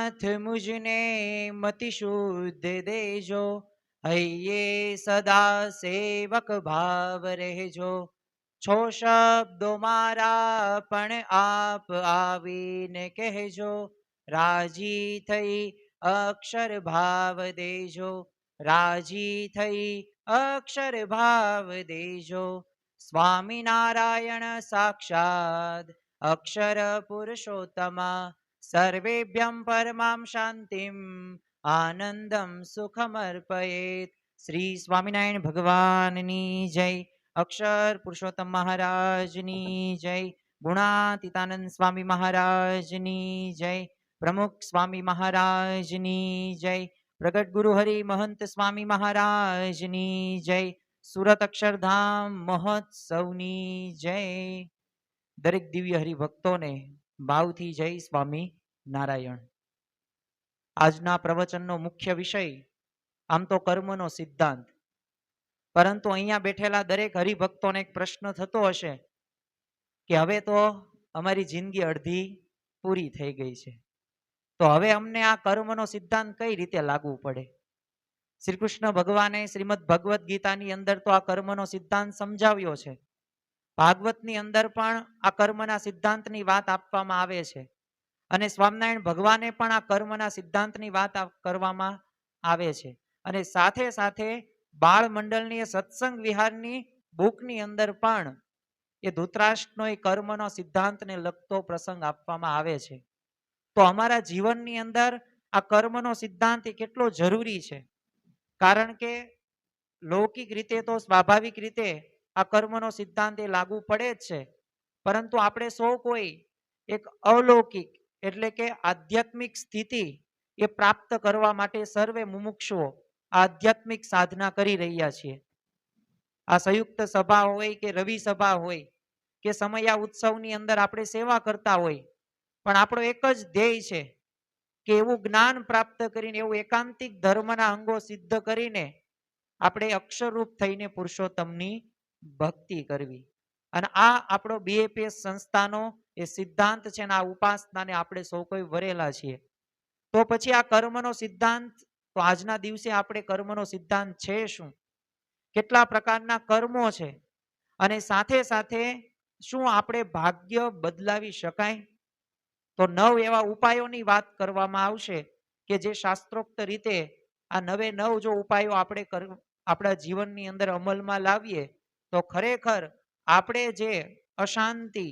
नाथ मुझने मति शुद्ध देजो, हइये सदा सेवक भाव રહેજો। છો શબ્દો મારા પણ આપ આવીને કહેજો, રાજી થઈ અક્ષર ભાવ દેજો, રાજી થઈ અક્ષર ભાવ દેજો। સ્વામિનારાયણ સાક્ષાત અક્ષર પુરુષોત્તમા, સર્વેભ્યં પરમાં શાંતિમ આનંદમ સુખમર્પયેત। શ્રી સ્વામિનારાયણ ભગવાનની જય। અક્ષર પુરુષોત્તમ મહારાજની જય। ગુણાતીતાનંદ સ્વામી મહારાજની જય। પ્રમુખ સ્વામી મહારાજની જય। પ્રગટ ગુરુ હરિ મહંત સ્વામી મહારાજની જય। સુરત અક્ષરધામ મહોત્સવની જય। દરેક દિવ્ય હરિભક્તોને ભાવથી જય સ્વામી નારાયણ। આજના પ્રવચનનો મુખ્ય વિષય આમ તો કર્મનો સિદ્ધાંત, પરંતુ અહીંયા બેઠેલા દરેક હરિભક્તોને એક પ્રશ્ન થતો હશે કે હવે તો અમારી જિંદગી અડધી પૂરી થઈ ગઈ છે, તો હવે અમને આ કર્મનો સિદ્ધાંત કઈ રીતે લાગુ પડે? શ્રી કૃષ્ણ ભગવાને શ્રીમદ ભગવદ્ ગીતાની અંદર તો આ કર્મનો સિદ્ધાંત સમજાવ્યો છે, ભાગવતની અંદર પણ આ કર્મના સિદ્ધાંતની વાત આપવામાં આવે છે, અને સ્વામિનારાયણ ભગવાને પણ આ કર્મના સિદ્ધાંતની વાત કરવામાં આવે છે। અને સાથે સાથે બાળ મંડળની સત્સંગ વિહારની બુકની અંદર પણ એ ધૃતરાષ્ટ્રનો એ કર્મનો સિદ્ધાંતને લગતો પ્રસંગ આપવામાં આવે છે। તો અમારા જીવનની અંદર આ કર્મનો સિદ્ધાંત એ કેટલો જરૂરી છે, કારણ કે લૌકિક રીતે તો સ્વાભાવિક રીતે આ કર્મનો સિદ્ધાંત એ લાગુ પડે જ છે, પરંતુ આપણે સૌ કોઈ એક અલૌકિક એટલે કે આધ્યાત્મિક સ્થિતિ એ પ્રાપ્ત કરવા માટે સર્વે મુમુક્ષુઓ આધ્યાત્મિક સાધના કરી રહ્યા છીએ। આ સંયુક્ત સભા હોય કે રવિ સભા હોય કે સમયા ઉત્સવની અંદર આપણે સેવા કરતા હોય, પણ આપણો એક જ ધ્યેય છે કે એવું જ્ઞાન પ્રાપ્ત કરીને એવું એકાંતિક ધર્મના અંગો સિદ્ધ કરીને આપણે અક્ષરરૂપ થઈને પુરુષોત્તમની ભક્તિ કરવી। અને આ આપણો બીએપીએસ સંસ્થાનો એ સિદ્ધાંત છે, અને આ ઉપાસનાને આપણે સૌ કોઈ વરેલા છીએ। તો પછી આ કર્મનો સિદ્ધાંત, તો આજના દિવસે આપણે કર્મનો સિદ્ધાંત છે શું, કેટલા પ્રકારના કર્મો છે, અને સાથે સાથે શું આપણે ભાગ્ય બદલાવી શકાય? તો 9 એવા ઉપાયોની વાત કરવામાં આવશે કે જે શાસ્ત્રોક્ત રીતે આ 9 જો ઉપાયો આપણે આપણા જીવનની અંદર અમલમાં લાવીએ તો ખરેખર આપણે જે અશાંતિ,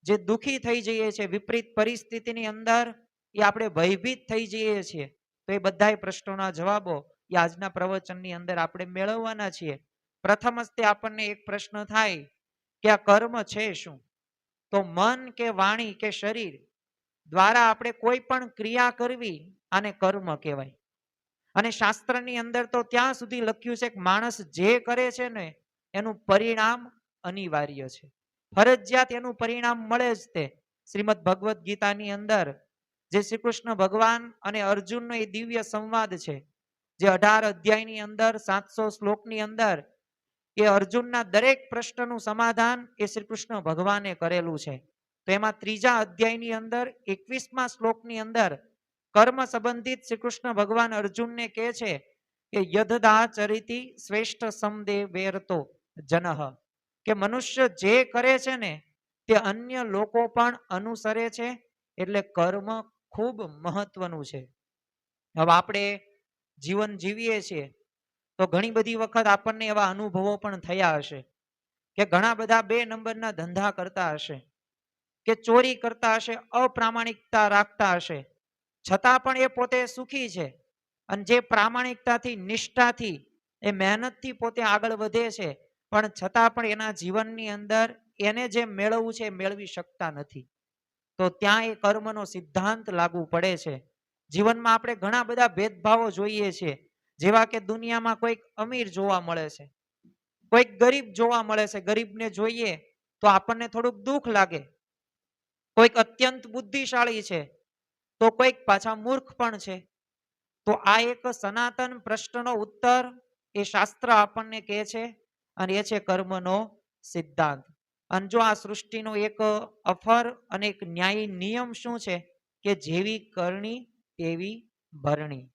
જે દુઃખી થઈ જઈએ છીએ વિપરીત પરિસ્થિતિની અંદર, એ આપણે ભયભીત થઈ જઈએ છીએ, તો એ બધા પ્રશ્નોના જવાબો એ આજના પ્રવચનની અંદર આપણે મેળવવાના છીએ। પ્રથમ જ તે આપણને એક પ્રશ્ન થાય કે આ કર્મ છે શું? તો મન કે વાણી કે શરીર દ્વારા આપણે કોઈ પણ ક્રિયા કરવી આને કર્મ કહેવાય। અને શાસ્ત્રની અંદર તો ત્યાં સુધી લખ્યું છે કે માણસ જે કરે છે ને એનું પરિણામ અનિવાર્ય છે, ફરજિયાત એનું પરિણામ મળે જ તે। શ્રીમદ ભગવદ્ ગીતાની અંદર જે શ્રી કૃષ્ણ ભગવાન અને અર્જુનનો એ દિવ્ય સંવાદ છે, જે 18 અધ્યાયની અંદર 700 શ્લોકની અંદર એ અર્જુનના દરેક પ્રશ્નનું સમાધાન એ શ્રી કૃષ્ણ ભગવાને કરેલું છે। તો એમાં 3જા અધ્યાયની અંદર 21મા શ્લોકની અંદર કર્મ સંબંધિત શ્રી કૃષ્ણ ભગવાન અર્જુનને કહે છે કે યદદા ચરિતિ શ્રેષ્ઠ સમદેવ વેરતો જનઃ, કે મનુષ્ય જે કરે છે ને તે અન્ય લોકો પણ અનુસરે છે, એટલે કર્મ ખૂબ મહત્વનું છે। હવે આપણે જીવન જીવીએ છીએ તો ઘણી બધી વખત આપણને એવા અનુભવો પણ થયા હશે કે ઘણા બધા 2 નંબરના ધંધા કરતા હશે, કે ચોરી કરતા હશે, અપ્રામાણિકતા રાખતા હશે, છતાં પણ એ પોતે સુખી છે। અને જે પ્રામાણિકતાથી, નિષ્ઠાથી, એ મહેનતથી પોતે આગળ વધે છે, પણ છતાં પણ એના જીવનની અંદર એને જે મેળવવું છે એ મેળવી શકતા નથી। તો ત્યાં એ કર્મનો સિદ્ધાંત લાગુ પડે છે। જીવનમાં આપણે ઘણા બધા ભેદભાવો જોઈએ છીએ, જેવા કે દુનિયામાં કોઈક અમીર જોવા મળે છે, કોઈક ગરીબ જોવા મળે છે, ગરીબને જોઈએ તો આપણને થોડુંક દુઃખ લાગે, કોઈક અત્યંત બુદ્ધિશાળી છે તો કોઈક પાછા મૂર્ખ પણ છે। તો આ એક સનાતન પ્રશ્નનો ઉત્તર એ શાસ્ત્ર આપણને કહે છે, અને એ છે કર્મનો સિદ્ધાંત। અને જો આ સૃષ્ટિનો એક અફર અને એક ન્યાયી નિયમ શું છે કે જેવી કરણી તેવી ભરણી.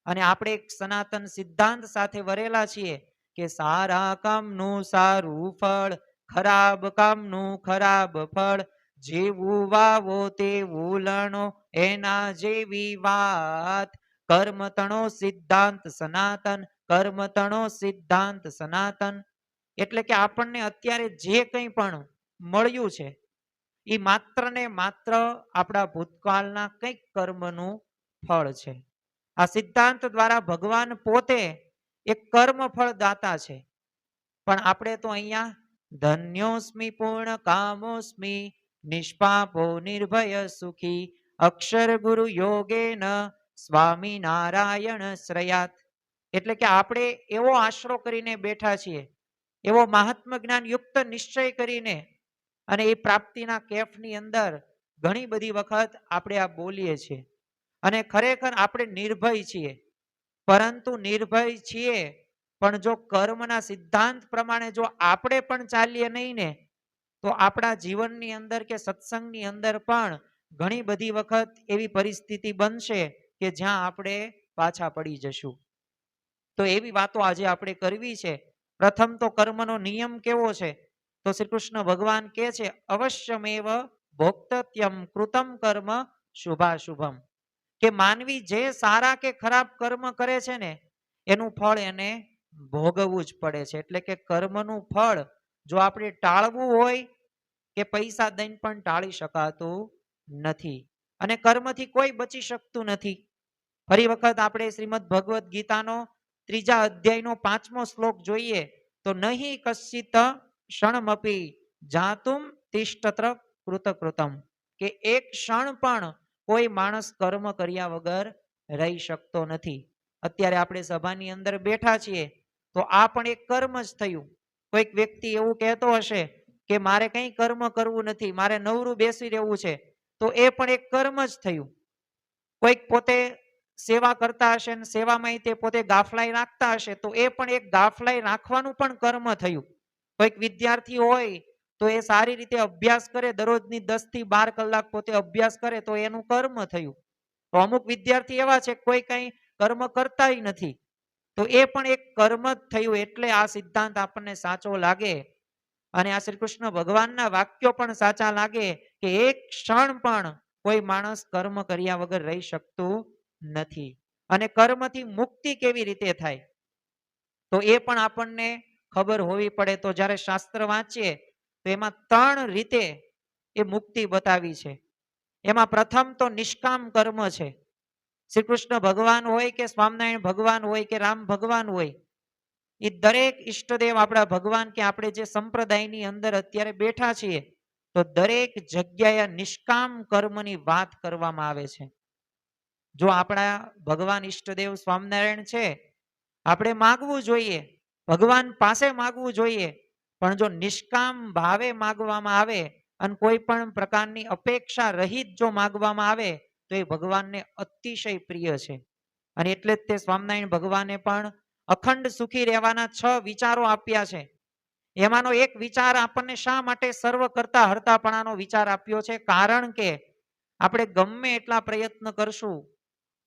અને આપણે એક સનાતન સિદ્ધાંત સાથે વરેલા છીએ કે સારા કામનું સારું ફળ, ખરાબ કામનું ખરાબ ફળ, જેવું વાવો તેવું લણો, એના જેવી વાત. કર્મ તણો સિદ્ધાંત સનાતન, કર્મ તણો સિદ્ધાંત સનાતન. એટલે કે આપણને અત્યારે જે કંઈ પણ મળ્યું છે એ માત્ર ને માત્ર આપણા ભૂતકાળના કંઈક કર્મનું ફળ છે. આ સિદ્ધાંત દ્વારા ભગવાન પોતે એક કર્મ ફળ દાતા છે. પણ આપણે તો અહીંયા ધન્યોસ્મિ પૂર્ણ કામોસ્મિ, નિષ્પાપો નિર્ભય સુખી, અક્ષર ગુરુ યોગેન સ્વામી નારાયણ શ્રયાત. એટલે કે આપણે એવો આશરો કરીને બેઠા છીએ, એવો મહાત્મ જ્ઞાન યુક્ત નિશ્ચય કરીને, અને એ પ્રાપ્તિના કેફની અંદર ઘણી બધી વખત આપણે આ બોલીએ છીએ. અને ખરેખર આપણે નિર્ભય છીએ, પરંતુ નિર્ભય છીએ પણ જો કર્મના સિદ્ધાંત પ્રમાણે જો આપણે પણ ચાલીએ નહીં ને, તો આપણા જીવનની અંદર કે સત્સંગની અંદર પણ ઘણી બધી વખત એવી પરિસ્થિતિ બનશે કે જ્યાં આપણે પાછા પડી જશું. તો એવી વાતો આજે આપણે કરવી છે. પ્રથમ તો કર્મનો નિયમ કેવો છે? તો શ્રી કૃષ્ણ ભગવાન કહે છે અવશ્યમેવ ભોક્તત્યમ કૃતમ કર્મ શુભાશુભમ. કે માનવી જે સારા કે ખરાબ કર્મ કરે છે ને, એનું ફળ એને ભોગવવું જ પડે છે. એટલે કે કર્મનું ફળ જો આપણે ટાળવું હોય કે પૈસા દઈને પણ ટાળી શકાતું નથી. અને કર્મથી કોઈ બચી શકતું નથી. ફરી વખત આપણે શ્રીમદ ભગવદ્ ગીતાનો 3 અધ્યાયનો 5મો શ્લોક જોઈએ તો નહીં કશ્ચિત ક્ષણમપી જાતુમ તિષ્ઠત્ર કૃતકૃતમ. કે એક ક્ષણ પણ કોઈ માણસ કર્મ કર્યા વગર રહી શકતો નથી. અત્યારે આપણે સભાની અંદર બેઠા છીએ તો આ પણ એક કર્મ જ થયું. કોઈક વ્યક્તિ એવું કહેતો હશે કે મારે કંઈ કર્મ કરવું નથી, મારે નવરું બેસી રહેવું છે, તો એ પણ એક કર્મ જ થયું. કોઈક પોતે સેવા કરતા હશે અને સેવામાં તે પોતે ગાફલાઈ રાખતા હશે તો એ પણ એક ગાફલાઈ રાખવાનું પણ કર્મ થયું. કોઈક વિદ્યાર્થી હોય તો એ સારી રીતે અભ્યાસ કરે, દરરોજની 10 થી 12 કલાક પોતે અભ્યાસ કરે તો એનું કર્મ થયું. તો અમુક વિદ્યાર્થી એવા છે કોઈ કંઈ કર્મ કરતાય નથી, તો એ પણ એક કર્મ જ થયું. એટલે આ સિદ્ધાંત આપણને સાચો લાગે અને આ શ્રી કૃષ્ણ ભગવાનના વાક્યો પણ સાચા લાગે કે એક ક્ષણ પણ કોઈ માણસ કર્મ કર્યા વગર રહી શકતું નથી. અને કર્મથી મુક્તિ કેવી રીતે થાય તો એ પણ આપણને ખબર હોવી પડે. તો જ્યારે શાસ્ત્ર વાંચીએ તો એમાં 3 રીતે એ મુક્તિ બતાવી છે. એમાં પ્રથમ તો નિષ્કામ કર્મ છે. શ્રી કૃષ્ણ ભગવાન હોય કે સ્વામિનારાયણ ભગવાન હોય કે રામ ભગવાન હોય, એ દરેક ઈષ્ટદેવ આપણા ભગવાન કે આપણે જે સંપ્રદાયની અંદર અત્યારે બેઠા છીએ તો દરેક જગ્યાએ નિષ્કામ કર્મની વાત કરવામાં આવે છે. જો આપણા ભગવાન ઈષ્ટદેવ સ્વામિનારાયણ છે, આપણે માગવું જોઈએ, ભગવાન પાસે માગવું જોઈએ, પણ જો નિષ્કામ ભાવે માગવામાં આવે અને કોઈ પણ પ્રકારની અપેક્ષા રહિત જો માગવામાં આવે તો એ ભગવાનને અતિશય પ્રિય છે. અને એટલે જ તે સ્વામિનારાયણ ભગવાને પણ અખંડ સુખી રહેવાના 6 વિચારો આપ્યા છે. એમાંનો એક વિચાર આપણને શા માટે સર્વ કરતા હરતાપણાનો વિચાર આપ્યો છે? કારણ કે આપણે ગમે એટલા પ્રયત્ન કરશું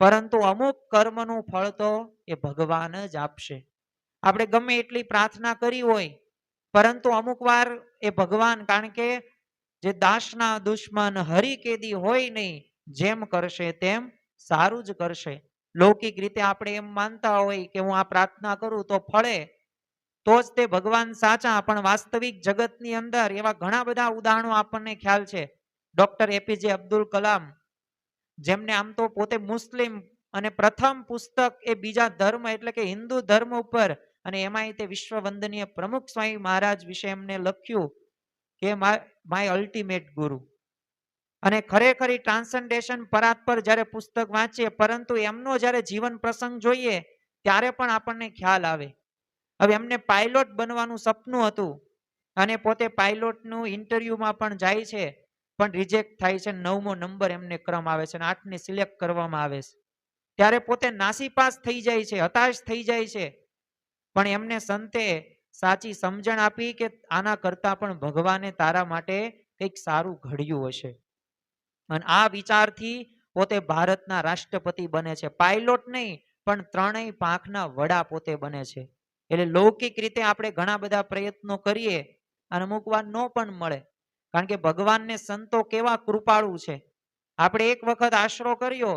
પરંતુ અમુક કર્મનું ફળ તો એ ભગવાન જ આપશે. આપણે ગમે એટલી પ્રાર્થના કરી હોય પરંતુ અમુક વાર એ ભગવાન, કારણ કે જે દાસના દુશ્મન હરિ કેદી હોય નહીં, જેમ કરશે તેમ સારું જ કરશે. લૌકિક રીતે આપણે એમ માનતા હોય કે હું આ પ્રાર્થના કરું તો ફળે તો જ તે ભગવાન સાચા, પણ વાસ્તવિક જગતની અંદર એવા ઘણા બધા ઉદાહરણો આપણને ખ્યાલ છે. ડોક્ટર એપીજે અબ્દુલ કલામ, જેમને આમ તો પોતે મુસ્લિમ અને પ્રથમ પુસ્તક એ બીજા ધર્મ એટલે કે હિન્દુ ધર્મ ઉપર અને એમાંય તે વિશ્વ વંદનીય પ્રમુખ સ્વામી મહારાજ વિશે એમને લખ્યું કે માય અલ્ટિમેટ ગુરુ. અને ખરેખર ટ્રાન્સન્ડેશન પરાત પર જ્યારે પુસ્તક વાંચીએ પરંતુ એમનો જ્યારે જીવન પ્રસંગ જોઈએ ત્યારે પણ આપણને ખ્યાલ આવે. હવે એમને પાયલોટ બનવાનું સપનું હતું અને પોતે પાયલોટનું ઇન્ટરવ્યુમાં પણ જાય છે પણ રિજેક્ટ થાય છે. 9મો નંબર એમને ક્રમ આવે છે અને 8ને સિલેક્ટ કરવામાં આવે છે. ત્યારે પોતે નાસીપાસ થઈ જાય છે, હતાશ થઈ જાય છે. પણ એમને સંતે સાચી સમજણ આપી કે આના કરતા પણ ભગવાને તારા માટે કંઈક સારું ઘડ્યું હશે. અને આ વિચારથી પોતે ભારતના રાષ્ટ્રપતિ બને છે. પાયલોટ નહીં, પણ ત્રણેય પાંખના વડા પોતે બને છે. એટલે લૌકિક રીતે આપણે ઘણા બધા પ્રયત્નો કરીએ અને અમુક વાર ન પણ મળે. કારણ કે ભગવાનને સંતો કેવા કૃપાળુ છે. આપણે એક વખત આશરો કર્યો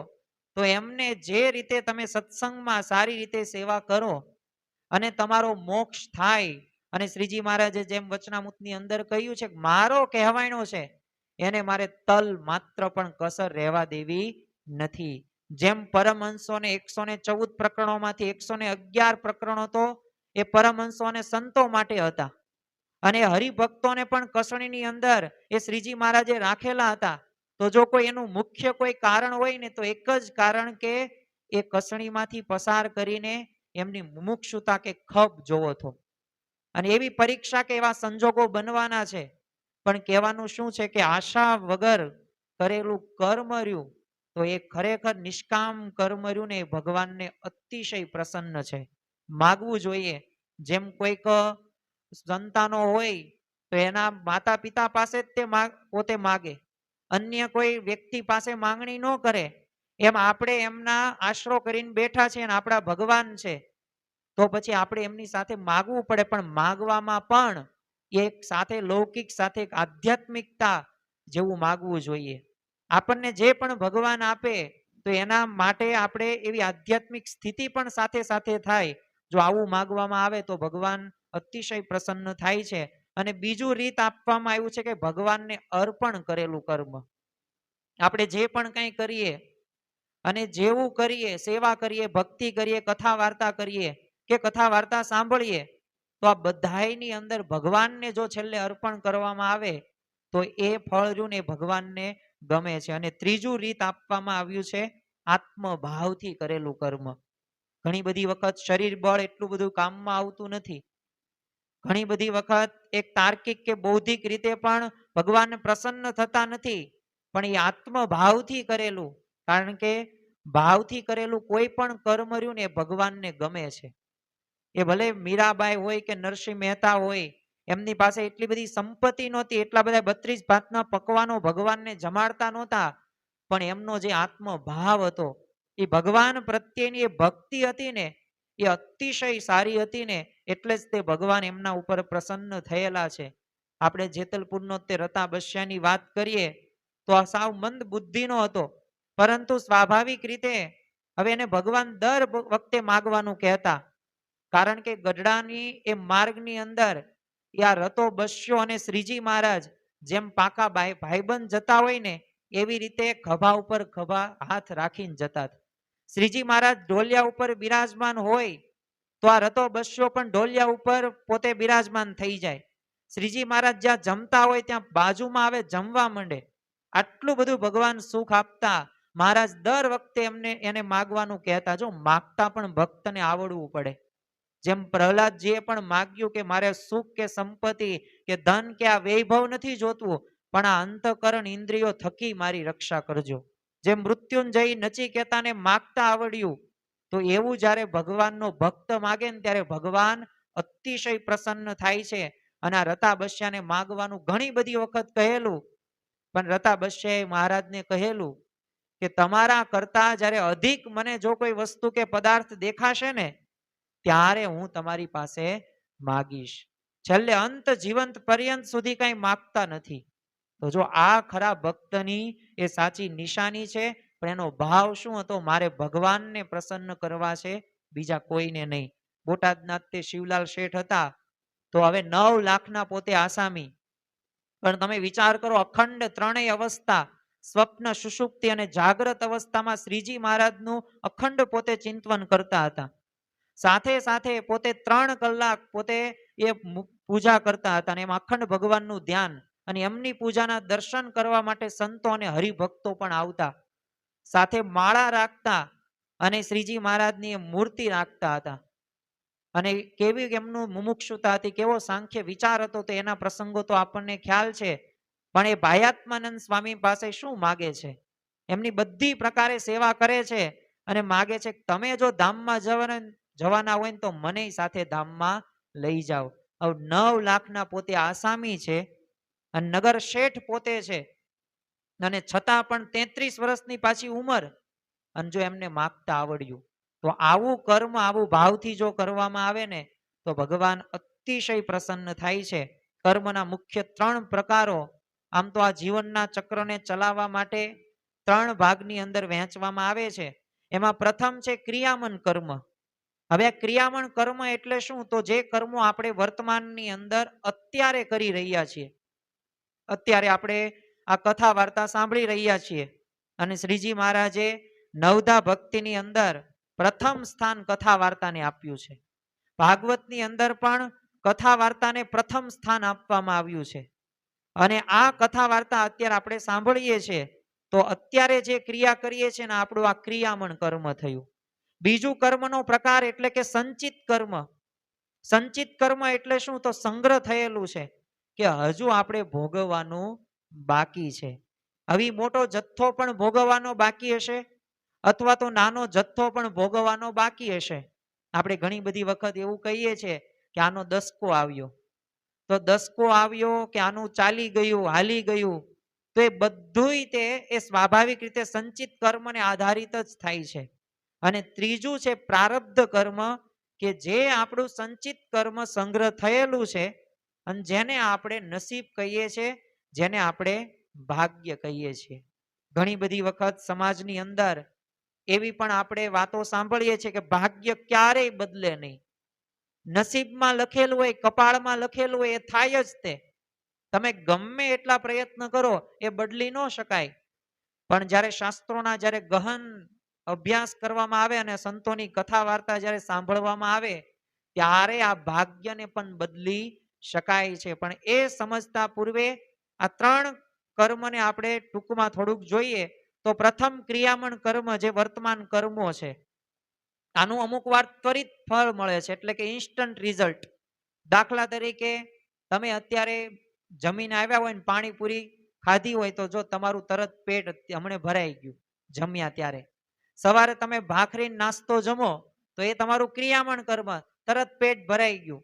તો એમને જે રીતે તમે સત્સંગમાં સારી રીતે સેવા કરો અને તમારો મોક્ષ થાય. અને શ્રીજી મહારાજે જેમ વચનામૃતની અંદર કહ્યું છે, મારો કહેવાયણો છે એને મારે તલ માત્ર પણ કસર રહેવા દેવી નથી. જેમ પરમહંસોને 114 પ્રકરણોમાંથી 111 પ્રકરણો તો એ પરમહંસો અને સંતો માટે હતા. અને હરિભક્તોને પણ કસણીની અંદર એ શ્રીજી મહારાજે રાખેલા હતા. તો જો કોઈ એનું મુખ્ય કોઈ કારણ હોય ને તો એક જ કારણ કે એ કસણીમાંથી પસાર કરીને એમની મુમુક્ષુતા કે ખપ જોવો હતો. અને એવી પરીક્ષા કે એવા સંજોગો બનવાના છે. પણ કહેવાનું શું છે કે આશા વગર કરેલું કર્મ રહ્યું તો એ ખરેખર નિષ્કામ કર્મ રહ્યું ને એ ભગવાનને અતિશય પ્રસન્ન છે. માગવું જોઈએ. જેમ કોઈક સંતાનો હોય તો એના માતા પિતા પાસે જ તે પોતે માગે, અન્ય કોઈ વ્યક્તિ પાસે માંગણી ન કરે. એમ આપણે એમના આશરો કરીને બેઠા છે અને આપણા ભગવાન છે તો પછી આપણે એમની સાથે માગવું પડે. પણ માગવામાં પણ એક સાથે લૌકિક સાથે આધ્યાત્મિકતા જેવું માગવું જોઈએ. આપણને જે પણ ભગવાન આપે તો એના માટે આપણે એવી આધ્યાત્મિક સ્થિતિ પણ સાથે સાથે થાય. જો આવું માગવામાં આવે તો ભગવાન અતિશય પ્રસન્ન થાય છે. અને બીજું રીત આપવામાં આવ્યું છે કે ભગવાનને અર્પણ કરેલું કર્મ. આપણે જે પણ કંઈ કરીએ અને જેવું કરીએ, સેવા કરીએ, ભક્તિ કરીએ, કથા વાર્તા કરીએ કે કથા વાર્તા સાંભળીએ તો આ બધાની અંદર ભગવાનને જો છેલ્લે અર્પણ કરવામાં આવે તો એ ફળ રહ્યું ને ભગવાનને ગમે છે. અને ત્રીજું રીત આપવામાં આવ્યું છે આત્મભાવથી કરેલું કર્મ. ઘણી બધી વખત શરીર બળ એટલું બધું કામમાં આવતું નથી. ઘણી બધી વખત એક તાર્કિક કે બૌદ્ધિક રીતે પણ ભગવાન પ્રસન્ન થતા નથી. પણ એ આત્મભાવથી કરેલું, કારણ કે ભાવથી કરેલું કોઈ પણ કર્મ રહ્યું ને ભગવાનને ગમે છે. એ ભલે મીરાબાઈ હોય કે નરસિંહ મહેતા હોય, એમની પાસે એટલી બધી સંપત્તિ નહોતી, એટલા બધા 32 ભાતના પકવાનો ભગવાનને જમાડતા નહોતા. પણ એમનો જે આત્મભાવ હતો, એ ભગવાન પ્રત્યેની એ ભક્તિ હતી ને એ અતિશય સારી હતી ને એટલે જ તે ભગવાન એમના ઉપર પ્રસન્ન થયેલા છે. આપણે જેતલપુરનો તે રતાબસ્યાની વાત કરીએ તો આ સાવ મંદ બુદ્ધિનો હતો, પરંતુ સ્વાભાવિક રીતે હવે એને ભગવાન દર વખતે માગવાનું કહેતા. કારણ કે ગઢડાની એ માર્ગની અંદર આ રતો બસ્યો અને શ્રીજી મહારાજ જેમ પાકા ભાઈબંધ જતા હોય ને એવી રીતે ખભા ઉપર ખભા હાથ રાખીને જતા. શ્રીજી મહારાજ ઢોલિયા ઉપર બિરાજમાન હોય તો આ રતો બસ્યો પણ ઢોલિયા ઉપર પોતે બિરાજમાન થઈ જાય. શ્રીજી મહારાજ જ્યાં જમતા હોય ત્યાં બાજુમાં આવે, જમવા માંડે. આટલું બધું ભગવાન સુખ આપતા. મહારાજ દર વખતે એને માગવાનું કહેતા. જો માગતા પણ ભક્તને આવડવું પડે. જેમ પ્રહલાદજીએ પણ માગ્યું કે મારે સુખ કે સંપત્તિ કે ધન કે આ વૈભવ નથી જોતું, પણ આ અંતકરણ ઇન્દ્રિયો થકી મારી રક્ષા કરજો. જેમ મૃત્યુંજય નચિકેતાને માગતા આવડ્યું તો એવું જ્યારે ભગવાનનો ભક્ત માગે ને ત્યારે ભગવાન અતિશય પ્રસન્ન થાય છે. અને આ રતાબસ્યાને માગવાનું ઘણી બધી વખત કહેલું, પણ રતાબસ્યાએ મહારાજને કહેલું કે તમારા કરતા જ્યારે અધિક મને જો કોઈ વસ્તુ કે પદાર્થ દેખાશે ને ત્યારે હું તમારી પાસે માગીશ. છેલ્લે અંત જીવંત પર્યંત સુધી કઈ માગતા નથી. તો જો આ ખરા ભક્તની એ સાચી નિશાની છે. પણ એનો ભાવ શું હતો? મારે ભગવાનને પ્રસન્ન કરવા છે, બીજા કોઈને નહીં. બોટાદના તે શિવલાલ શેઠ હતા તો હવે 9 લાખના પોતે આસામી. પણ તમે વિચાર કરો, અખંડ ત્રણેય અવસ્થા સ્વપ્ન, સુષુપ્તિ અને જાગ્રત અવસ્થામાં શ્રીજી મહારાજનું અખંડ પોતે ચિંતન કરતા હતા. સાથે સાથે પોતે 3 કલાક પોતે એ પૂજા કરતા હતા અને એમાં અખંડ ભગવાનનું ધ્યાન. અને એમની પૂજાના દર્શન કરવા માટે સંતો અને હરિભક્તો પણ આવતા. સાથે માળા રાખતા અને શ્રીજી મહારાજની મૂર્તિ રાખતા હતા. અને કેવી એમનું મુમુક્ષુતા હતી, કેવો સાંખ્ય વિચાર હતો તો એના પ્રસંગો તો આપણને ખ્યાલ છે. પણ એ ભાયાત્માનંદ સ્વામી પાસે શું માગે છે? એમની બધી પ્રકારે સેવા કરે છે અને માગે છે તમે જો ધામમાં જવાના હોય ને તો મને સાથે ધામમાં લઈ જાઓ. હવે 9 લાખના પોતે આસામી છે અને નગર શેઠ પોતે છે. અને છતાં પણ 33 વર્ષની પાછી ઉંમર, અને જો એમને માગતા આવડ્યું, તો આવું કર્મ આવું ભાવથી જો કરવામાં આવે ને તો ભગવાન અતિશય પ્રસન્ન થાય છે. કર્મના મુખ્ય 3 પ્રકારો, આમ તો આ જીવનના ચક્રને ચલાવવા માટે 3 ભાગની અંદર વહેંચવામાં આવે છે. એમાં પ્રથમ છે ક્રિયામન કર્મ. હવે આ ક્રિયામન કર્મ એટલે શું? તો જે કર્મો આપણે વર્તમાનની અંદર અત્યારે કરી રહ્યા છીએ. અત્યારે આપણે આ કથા વાર્તા સાંભળી રહ્યા છીએ અને શ્રીજી મહારાજે નવધા ભક્તિની અંદર પ્રથમ સ્થાન કથા વાર્તાને આપ્યું છે. ભાગવતની અંદર પણ કથા વાર્તાને પ્રથમ સ્થાન આપવામાં આવ્યું છે. અને આ કથા વાર્તા અત્યારે આપણે સાંભળીએ છીએ, તો અત્યારે જે ક્રિયા કરીએ છીએ ને આપણું આ ક્રિયામણ કર્મ થયું. બીજું કર્મનો પ્રકાર એટલે કે સંચિત કર્મ. સંચિત કર્મ એટલે શું? તો સંગ્રહ થયેલું છે કે હજુ આપણે ભોગવવાનું બાકી છે. હવે મોટો જથ્થો પણ ભોગવવાનો બાકી હશે, અથવા તો નાનો જથ્થો પણ ભોગવવાનો બાકી હશે. આપણે ઘણી બધી વખત એવું કહીએ છીએ કે આનો દસકો આવ્યો, તો દસકો આવ્યો કે આનું ચાલી ગયું, હાલી ગયું, તો એ બધુંય તે એ સ્વાભાવિક રીતે સંચિત કર્મને આધારિત જ થાય છે. અને ત્રીજું છે પ્રારબ્ધ કર્મ, કે જે આપણું સંચિત કર્મ સંગ્રહ થયેલું છે અને જેને આપણે નસીબ કહીએ છીએ, જેને આપણે ભાગ્ય કહીએ છીએ. ઘણી બધી વખત સમાજની અંદર એવી પણ આપણે વાતો સાંભળીએ છીએ કે ભાગ્ય ક્યારેય બદલે નહીં. નસીબમાં લખેલું હોય, કપાળમાં લખેલું હોય એ થાય જ તે. તમે ગમે એટલા પ્રયત્ન કરો એ બદલી ન શકાય. પણ જ્યારે શાસ્ત્રોના જ્યારે ગહન અભ્યાસ કરવામાં આવે અને સંતોની કથા વાર્તા જ્યારે સાંભળવામાં આવે, ત્યારે આ ભાગ્યને પણ બદલી શકાય છે. પણ એ સમજતા પૂર્વે આ 3 કર્મને આપણે ટૂંકમાં થોડુંક જોઈએ. તો પ્રથમ ક્રિયામણ કર્મ જે વર્તમાન કર્મો છે, આનું અમુક વાર ત્વરિત ફળ મળે છે, એટલે કે ઇન્સ્ટન્ટ રિઝલ્ટ. દાખલા તરીકે તમે અત્યારે જમીને આવ્યા હોય ને પાણીપુરી ખાધી હોય, તો જો તમારું તરત પેટ હમણે ભરાઈ ગયું જમ્યા ત્યારે. સવારે તમે ભાખરી નાસ્તો જમો તો એ તમારું ક્રિયામણ કર્મ, તરત પેટ ભરાઈ ગયું.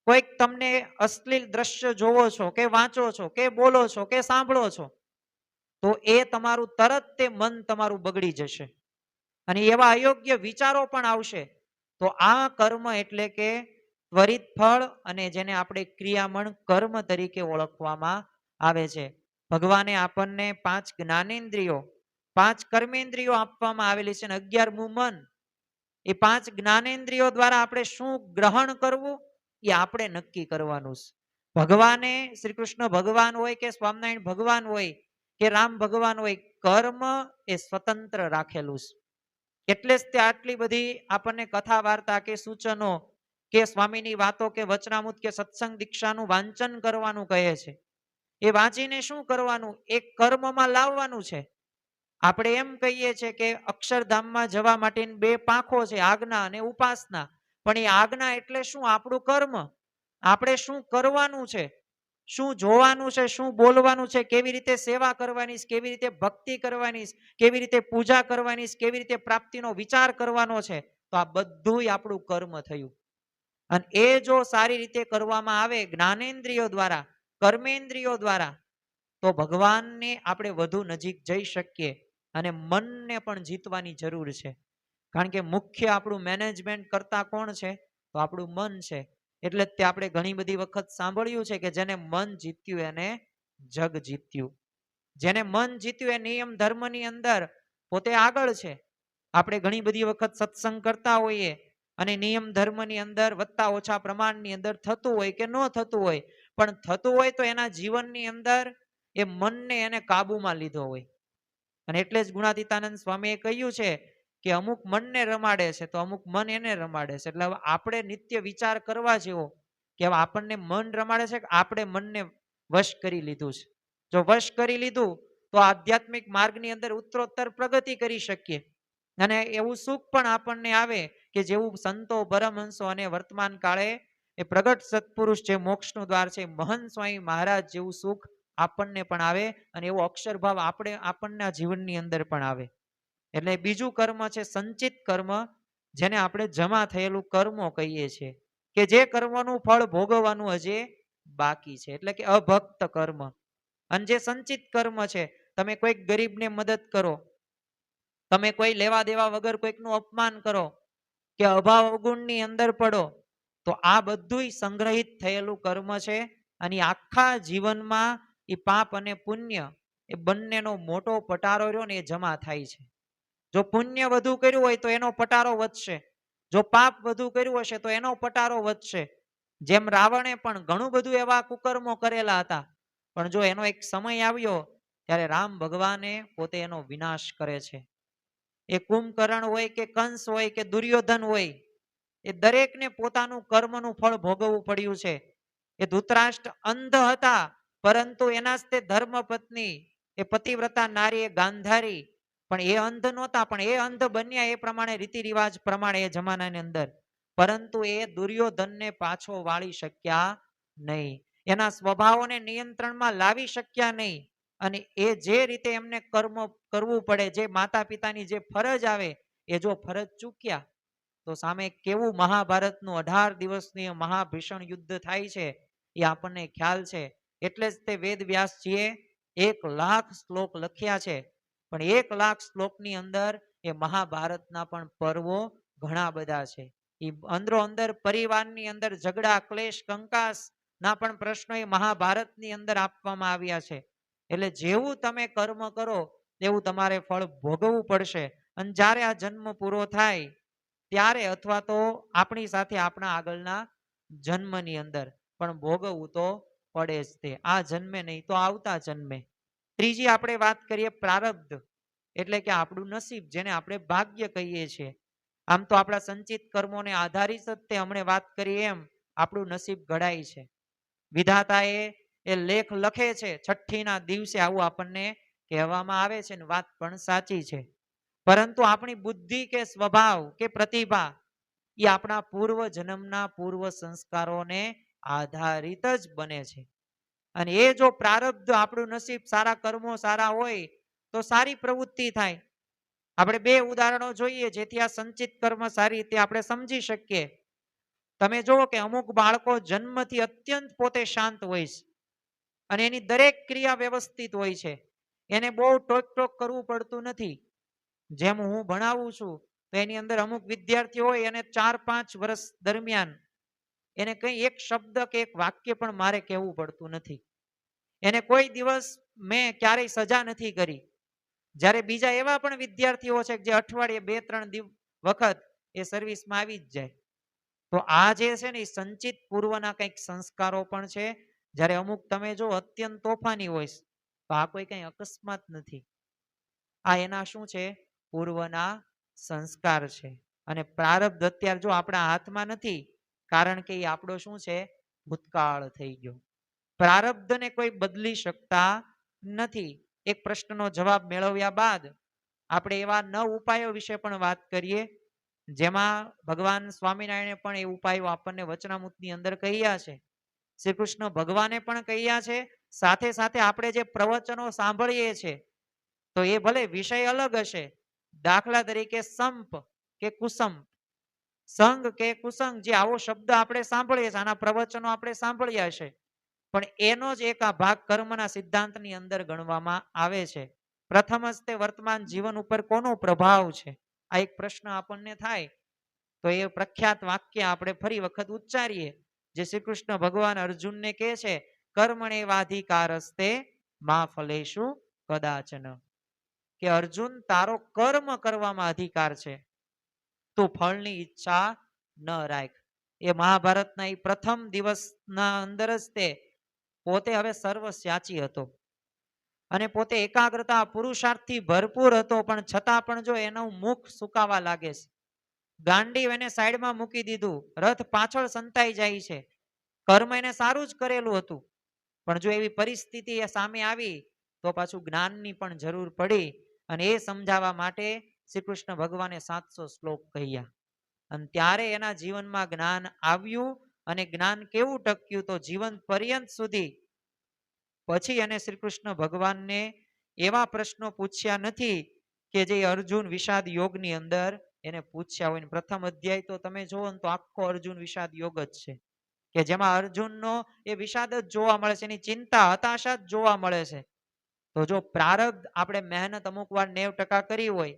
કોઈક તમને અશ્લીલ દ્રશ્ય જોવો છો કે વાંચો છો કે બોલો છો કે સાંભળો છો, તો એ તમારું તરત તે મન તમારું બગડી જશે અને એવા અયોગ્ય વિચારો પણ આવશે. તો આ કર્મ એટલે કે ત્વરિત ફળ, અને જેને આપણે ક્રિયામણ કર્મ તરીકે ઓળખવામાં આવે છે. ભગવાને આપણને 5 જ્ઞાનેન્દ્રિયો, 5 કર્મેન્દ્રિયો આપવામાં આવેલી છે અને 11મું મન. એ 5 જ્ઞાનેન્દ્રિયો દ્વારા આપણે શું ગ્રહણ કરવું એ આપણે નક્કી કરવાનું છે. ભગવાને શ્રી કૃષ્ણ ભગવાન હોય કે સ્વામિનારાયણ ભગવાન હોય કે રામ ભગવાન હોય, કર્મ એ સ્વતંત્ર રાખેલું છે. એટલે જ તે આટલી બધી આપણને કથા વાર્તા કે સૂચનો કે સ્વામીની વાતો કે વચનામૃત કે સત્સંગ દીક્ષાનું વાંચન કરવાનું કહે છે. એ વાંચીને શું કરવાનું? એક કર્મમાં લાવવાનું છે. આપણે એમ કહીએ છીએ કે અક્ષરધામમાં જવા માટેની 2 પાંખો છે, આજ્ઞા અને ઉપાસના. પણ એ આજ્ઞા એટલે શું? આપણું કર્મ. આપણે શું કરવાનું છે, શું જોવાનું છે, શું બોલવાનું છે, કેવી રીતે સેવા કરવાની, કેવી રીતે ભક્તિ કરવાની, કેવી રીતે પૂજા કરવાની, કેવી રીતે પ્રાપ્તિનો વિચાર કરવાનો છે, તો આ બધુંય આપણું કર્મ થયું. અને એ જો સારી રીતે કરવામાં આવે જ્ઞાનેન્દ્રિયો દ્વારા, કર્મેન્દ્રિયો દ્વારા, તો ભગવાનને આપણે વધુ નજીક જઈ શકીએ. અને મનને પણ જીતવાની જરૂર છે, કારણ કે મુખ્ય આપણું મેનેજમેન્ટ કરતા કોણ છે? તો આપણું મન છે. એટલે જ તે આપણે ઘણી બધી વખત સાંભળ્યું છે કે જેને મન જીત્યું એને જગ જીત્યું. જેને મન જીત્યું એ નિયમ ધર્મની અંદર પોતે આગળ છે. આપણે ઘણી બધી વખત સત્સંગ કરતા હોઈએ અને નિયમ ધર્મની અંદર વધતા ઓછા પ્રમાણની અંદર થતું હોય કે ન થતું હોય, પણ થતું હોય તો એના જીવનની અંદર એ મનને એને કાબુમાં લીધો હોય. અને એટલે જ ગુણાતીતાનંદ સ્વામીએ કહ્યું છે કે અમુક મનને રમાડે છે તો અમુક મન એને રમાડે છે. એટલે હવે આપણે નિત્ય વિચાર કરવા જેવો કે હવે આપણને મન રમાડે છે કે આપણે મનને વશ કરી લીધું છે. જો વશ કરી લીધું તો આધ્યાત્મિક માર્ગની અંદર ઉત્તરોત્તર પ્રગતિ કરી શકીએ અને એવું સુખ પણ આપણને આવે કે જેવું સંતો પરમહંસો અને વર્તમાન કાળે એ પ્રગટ સત્પુરુષ જે મોક્ષનું દ્વાર છે મહંત સ્વામી મહારાજ જેવું સુખ આપણને પણ આવે અને એવો અક્ષરભાવ આપણના જીવનની અંદર પણ આવે. એટલે બીજું કર્મ છે સંચિત કર્મ, જેને આપણે જમા થયેલું કર્મો કહીએ છીએ, કે જે કર્મનું ફળ ભોગવવાનું હજી બાકી છે, એટલે કે અભક્ત કર્મ. અને જે સંચિત કર્મ છે તમે કોઈક ગરીબને મદદ કરો, તમે કોઈ લેવા દેવા વગર કોઈકનું અપમાન કરો કે અભાવ અવગુણની અંદર પડો, તો આ બધુંય સંગ્રહિત થયેલું કર્મ છે. અને આખા જીવનમાં એ પાપ અને પુણ્ય એ બંનેનો મોટો પટારો રહ્યો ને એ જમા થાય છે. જો પુણ્ય વધુ કર્યું હોય તો એનો પટારો વધશે, જો પાપ વધુ કર્યું હશે તો એનો પટારો વધશે. જેમ રાવણે પણ ઘણું બધું એવા કુકર્મો કરેલા હતા, પણ જો એનો એક સમય આવ્યો ત્યારે રામ ભગવાને પોતે એનો વિનાશ કરે છે. એ કુંભકર્ણ હોય કે કંસ હોય કે દુર્યોધન હોય, એ દરેકને પોતાનું કર્મનું ફળ ભોગવવું પડ્યું છે. એ ધૃતરાષ્ટ્ર અંધ હતા, પરંતુ એના જ તે ધર્મપત્ની એ પતિવ્રતા નારી એ ગાંધારી, પણ એ અંધ નહોતા, પણ એ અંધ બન્યા એ પ્રમાણે રીતિ રિવાજ પ્રમાણે એ જમાનાની અંદર, પરંતુ એ દુર્યોધનને પાછો વાળી શક્યા નહીં, એના સ્વભાવોને નિયંત્રણમાં લાવી શક્યા નહીં. અને એ જે રીતે એમને કર્મ કરવું પડે, જે માતા પિતાની જે ફરજ આવે, એ જો ફરજ ચૂક્યા તો સામે કેવું મહાભારતનું 18 દિવસની મહાભીષણ યુદ્ધ થાય છે એ આપણને ખ્યાલ છે. એટલે જ તે વેદ વ્યાસજીએ 1,00,000 શ્લોક લખ્યા છે. પણ 1,00,000 શ્લોકની અંદર એ મહાભારતના પણ પર્વો ઘણા બધા છે. એ અંદરો અંદર પરિવારની અંદર ઝઘડા ક્લેશ કંકાસ ના પણ પ્રશ્નો એ મહાભારતની અંદર આપવામાં આવ્યા છે. એટલે જેવું તમે કર્મ કરો તેવું તમારે ફળ ભોગવવું પડશે. અને જ્યારે આ જન્મ પૂરો થાય ત્યારે, અથવા તો આપણી સાથે આપણા આગળના જન્મની અંદર પણ ભોગવવું તો પડે જ. તે આ જન્મે નહીં તો આવતા જન્મે. ત્રીજી આપણે વાત કરીએ પ્રારબ્ધ, એટલે કે આપણું નસીબ, જેને આપણે ભાગ્ય કહીએ છીએ. આમ તો આપણા સંચિત કર્મોને આધારિત જ તે હમણે વાત કરી એમ આપણું નસીબ ઘડાય છે. વિધાતાએ એ લેખ લખે છે છઠ્ઠીના દિવસે, આવું આપણને કહેવામાં આવે છે, ને વાત પણ સાચી છે. પરંતુ આપણી બુદ્ધિ કે સ્વભાવ કે પ્રતિભા એ આપણા પૂર્વ જન્મના પૂર્વ સંસ્કારોને આધારિત જ બને છે. અને એ જો પ્રારબ્ધ આપણું નસીબ સારા કર્મો સારા હોય તો સારી પ્રવૃત્તિ થાય. આપણે બે ઉદાહરણો જોઈએ જેથી આ સંચિત કર્મ સારી રીતે આપણે સમજી શકીએ. તમે જુઓ કે અમુક બાળકો જન્મથી અત્યંત પોતે શાંત હોય છે અને એની દરેક ક્રિયા વ્યવસ્થિત હોય છે, એને બહુ ટોક ટોક કરવું પડતું નથી. જેમ હું ભણાવું છું તો એની અંદર અમુક વિદ્યાર્થીઓ હોય અને 4-5 વર્ષ દરમિયાન એને કઈ એક શબ્દ કે એક વાક્ય પણ મારે કહેવું પડતું નથી. એને કોઈ દિવસ મેં ક્યારેય સજા નથી કરી. જ્યારે બીજા એવા પણ વિદ્યાર્થીઓ છે જે અઠવાડિયે 2-3 વખત એ સર્વિસમાં આવી જ જાય. તો આ જે છે ને એ સંચિત પૂર્વના કંઈક સંસ્કારો પણ છે. જ્યારે અમુક તમે જો અત્યંત તોફાની હોય તો આ કોઈ કઈ અકસ્માત નથી, આ એના શું છે? પૂર્વના સંસ્કાર છે. અને પ્રારબ્ધ અત્યારે જો આપણા હાથમાં નથી, કારણ કે એ આપણો શું છે? ભૂતકાળ થઈ ગયો. પ્રારબ્ધને કોઈ બદલી શકતા નથી. એક પ્રશ્નનો જવાબ મેળવ્યા બાદ આપણે એવા 9 ઉપાયો વિશે પણ વાત કરીએ, જેમાં ભગવાન સ્વામિનારાયણે પણ એ ઉપાયો આપણને વચનામૃતની અંદર કહ્યા છે. શ્રી કૃષ્ણ ભગવાને પણ કહ્યા છે. સાથે સાથે આપણે જે પ્રવચનો સાંભળીએ છીએ તો એ ભલે વિષય અલગ હશે, દાખલા તરીકે સંપ કે કુસંપ, સંગ કે કુસંગ, જે આવો શબ્દ આપણે સાંભળીએ છીએ, આના પ્રવચનો આપણે સાંભળ્યા હશે, પણ એનો જ એક આ ભાગ કર્મના સિદ્ધાંતની અંદર ગણવામાં આવે છે. પ્રથમ જ તે વર્તમાન જીવન ઉપર કોનો પ્રભાવ છે, આ એક પ્રશ્ન આપણને થાય. તો એ પ્રખ્યાત વાક્ય આપણે ફરી વખત ઉચ્ચારીએ, જે શ્રી કૃષ્ણ ભગવાન અર્જુનને કહે છે, કર્મણે વાધિકારસ્તે મા ફલેશુ કદાચન. કે અર્જુન, તારો કર્મ કરવામાં અધિકાર છે, તું ફળની ઈચ્છા ન રાખ. એ મહાભારતના એ પ્રથમ દિવસના અંદર જ તે પોતે હવે સર્વસ્યાચી હતો અને પોતે એકાગ્રતા પુરુષાર્થથી ભરપૂર હતો, પણ છતાં પણ જો એનું મુખ સુકાવા લાગે છે, ગાંડીવ એને સાઈડમાં મૂકી દીધું, રથ પાછળ સંતાઈ જાય છે. કર્મ એને સારું જ કરેલું હતું, પણ જો એવી પરિસ્થિતિ સામે આવી તો પાછું જ્ઞાનની પણ જરૂર પડી. અને એ સમજાવવા માટે શ્રી કૃષ્ણ ભગવાને 700 શ્લોક કહ્યા. અને ત્યારે એના જીવનમાં જ્ઞાન આવ્યું. અને જ્ઞાન કેવું ટક્યું? તો જીવન પર્યંત સુધી પછી એને શ્રી કૃષ્ણ ભગવાનને એવા પ્રશ્નો પૂછ્યા નથી કે જે અર્જુન વિષાદ યોગની અંદર એને પૂછ્યા હોય. પ્રથમ અધ્યાય તો તમે જોવો ને તો આખો અર્જુન વિષાદ યોગ જ છે, કે જેમાં અર્જુનનો એ વિષાદ જ જોવા મળે છે, એની ચિંતા હતાશા જ જોવા મળે છે. તો જો પ્રારબ્ધ આપણે મહેનત અમુક વાર 90% કરી હોય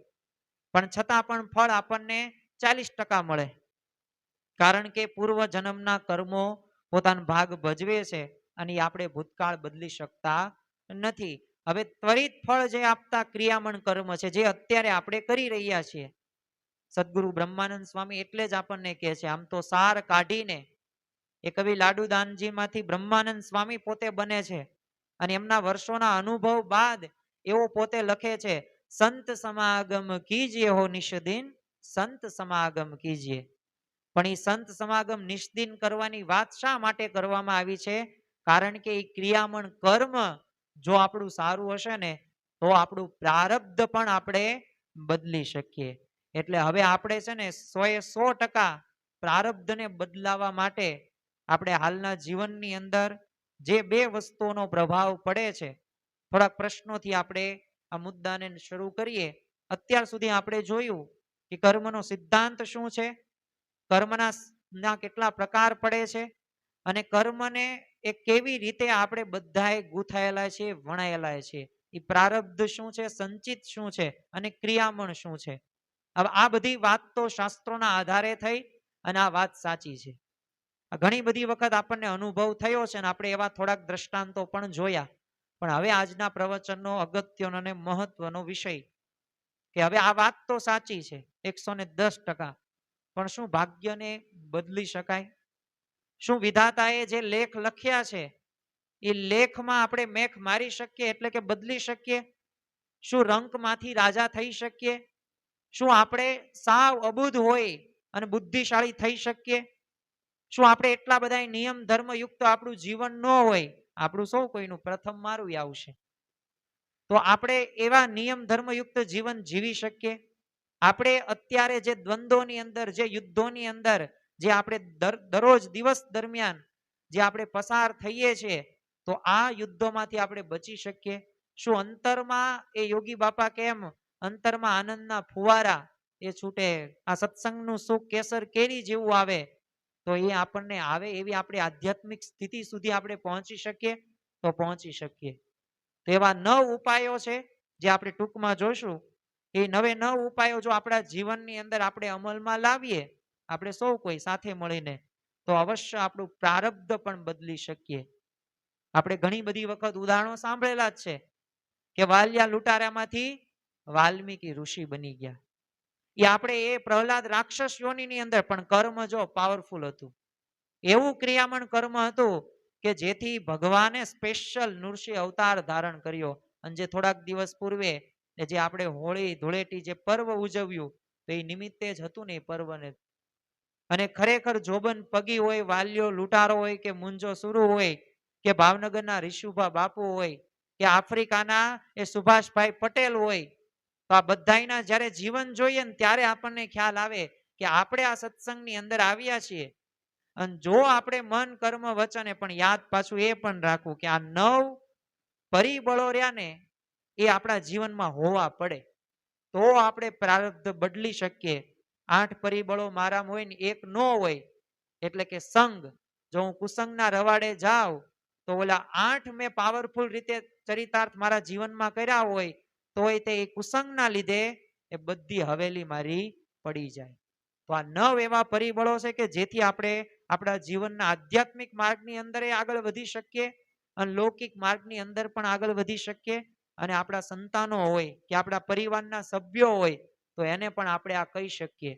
પણ છતાં પણ ફળ આપણને 40% મળે. કારણ કે પૂર્વ જન્મના કર્મો પોતાનો ભાગ ભજવે છે અને એ આપણે ભૂતકાળ બદલી શકતા નથી. હવે ત્વરિત ફળ જે આપતા ક્રિયામણ કર્મ છે જે અત્યારે આપણે કરી રહ્યા છીએ. સદગુરુ બ્રહ્માનંદ સ્વામી એટલે જ આપણને કહે છે, આમ તો સાર કાઢીને એ કવિ લાડુદાનજી માંથી બ્રહ્માનંદ સ્વામી પોતે બને છે અને એમના વર્ષોના અનુભવ બાદ એવો પોતે લખે છે, સંત સમાગમ કીજીએ હો નિષદિન, સંત સમાગમ કીજીએ. પણ એ સંત સમાગમ નિષ્દિન કરવાની વાત શા માટે કરવામાં આવી છે? કારણ કે એ ક્રિયામણ કર્મ જો આપણું સારું હશે ને તો આપણું પ્રારબ્ધ પણ આપણે બદલી શકીએ. એટલે હવે આપણે છે ને 100% પ્રારબ્ધને બદલાવા માટે આપણે હાલના જીવનની અંદર જે બે વસ્તુઓનો પ્રભાવ પડે છે, થોડાક પ્રશ્નોથી આપણે આ મુદ્દાને શરૂ કરીએ. અત્યાર સુધી આપણે જોયું કે કર્મનો સિદ્ધાંત શું છે, કર્મના કેટલા પ્રકાર પડે છે અને કર્મને એ કેવી રીતે આપણે બધાએ ગૂંથાયેલા છે, વણાયેલા છે. એ પ્રારબ્ધ શું છે, સંચિત શું છે અને ક્રિયામણ શું છે. હવે આ બધી વાત તો શાસ્ત્રોના આધારે થઈ અને આ વાત સાચી છે. ઘણી બધી વખત આપણને અનુભવ થયો છે અને આપણે એવા થોડાક દ્રષ્ટાંતો પણ જોયા. પણ હવે આજના પ્રવચનનો અગત્યનો અને મહત્વનો વિષય કે હવે આ વાત તો સાચી છે 110%, પણ શું ભાગ્યને બદલી શકાય? શું વિધાતાએ જે લેખ લખ્યા છે એ લેખમાં આપણે મેખ મારી શકીએ એટલે કે બદલી શકીએ? શું રંકમાંથી રાજા થઈ શકીએ? શું આપણે સાવ અબુધ હોય અને બુદ્ધિશાળી થઈ શકીએ? શું આપણે એટલા બધા નિયમ ધર્મયુક્ત આપણું જીવન ન હોય? આપણું સૌ કોઈનું પ્રથમ મારું આવશે. તો આપણે એવા નિયમ ધર્મયુક્ત જીવન જીવી શકીએ? આપણે અત્યારે જે દ્વંદ્વોની અંદર, જે યુદ્ધોની અંદર જે આપણે દરરોજ દિવસ દરમિયાન જે આપણે પસાર થઈએ છીએ, તો આ યુદ્ધોમાંથી આપણે બચી શકીએ? શું અંતરમાં એ યોગી બાપા કેમ અંતરમાં આનંદના ફુવારા એ છૂટે, આ સત્સંગનું સુખ કેસર કેરી જેવું આવે, તો એ આપણને આવે એવી આપણી આધ્યાત્મિક સ્થિતિ સુધી આપણે પહોંચી શકીએ? તો પહોંચી શકીએ. તો એવા 9 ઉપાયો છે જે આપણે ટૂંકમાં જોશું. એ 9 ઉપાયો જો આપણા જીવનની અંદર આપણે અમલમાં લાવીએ, આપણે સૌ કોઈ સાથે મળીને, તો અવશ્ય આપણું પ્રારબ્ધ પણ બદલી શકીએ. આપણે ઘણી બધી વખત ઉદાહરણો સાંભળેલા જ છે કે વાલિયા લૂંટારામાંથી વાલ્મીકી ઋષિ બની ગયા. એ આપણે એ પ્રહલાદ રાક્ષસ યોનિની અંદર પણ કર્મ જો પાવરફુલ હતું. એવું ક્રિયામણ કર્મ હતું કે જેથી ભગવાને સ્પેશિયલ નૃસિંહ અવતાર ધારણ કર્યો. અને જે થોડાક દિવસ પૂર્વે જે આપણે હોળી ધૂળેટી જે પર્વ ઉજવ્યું, તો એ નિમિત્તે જ હતું ને એ પર્વને. અને ખરેખર જોબન પગી હોય, વાલ્યો લૂંટારો હોય કે મુંજો સુરુ હોય કે ભાવનગરના રિશુભા બાપુ હોય કે આફ્રિકાના એ સુભાષભાઈ પટેલ હોય, તો આ બધાના જ્યારે જીવન જોઈએ ને ત્યારે આપણને ખ્યાલ આવે કે આપણે આ સત્સંગની અંદર આવ્યા છીએ. અને જો આપણે મન કર્મ વચને પણ યાદ પાછું એ પણ રાખવું કે આ 9 પરિબળો રહ્યા ને એ આપણા જીવનમાં હોવા પડે તો આપણે પ્રારબ્ધ બદલી શકીએ. 8 પરિબળો મારામાં હોય ને એક ન હોય, એટલે કે સંગ. જો હું કુસંગના રવાડે જાઉં તો ઓલા 8 મેં પાવરફુલ રીતે ચરિતાર્થ મારા જીવનમાં કર્યા હોય તોય તે કુસંગના લીધે એ બધી હવેલી મારી પડી જાય. તો આ 9 એવા પરિબળો છે કે જેથી આપણે આપણા જીવનના આધ્યાત્મિક માર્ગની અંદર આગળ વધી શકીએ અને લૌકિક માર્ગની અંદર પણ આગળ વધી શકીએ. અને આપણા સંતાનો હોય કે આપણા પરિવારના સભ્યો હોય તો એને પણ આપણે આ કહી શકીએ.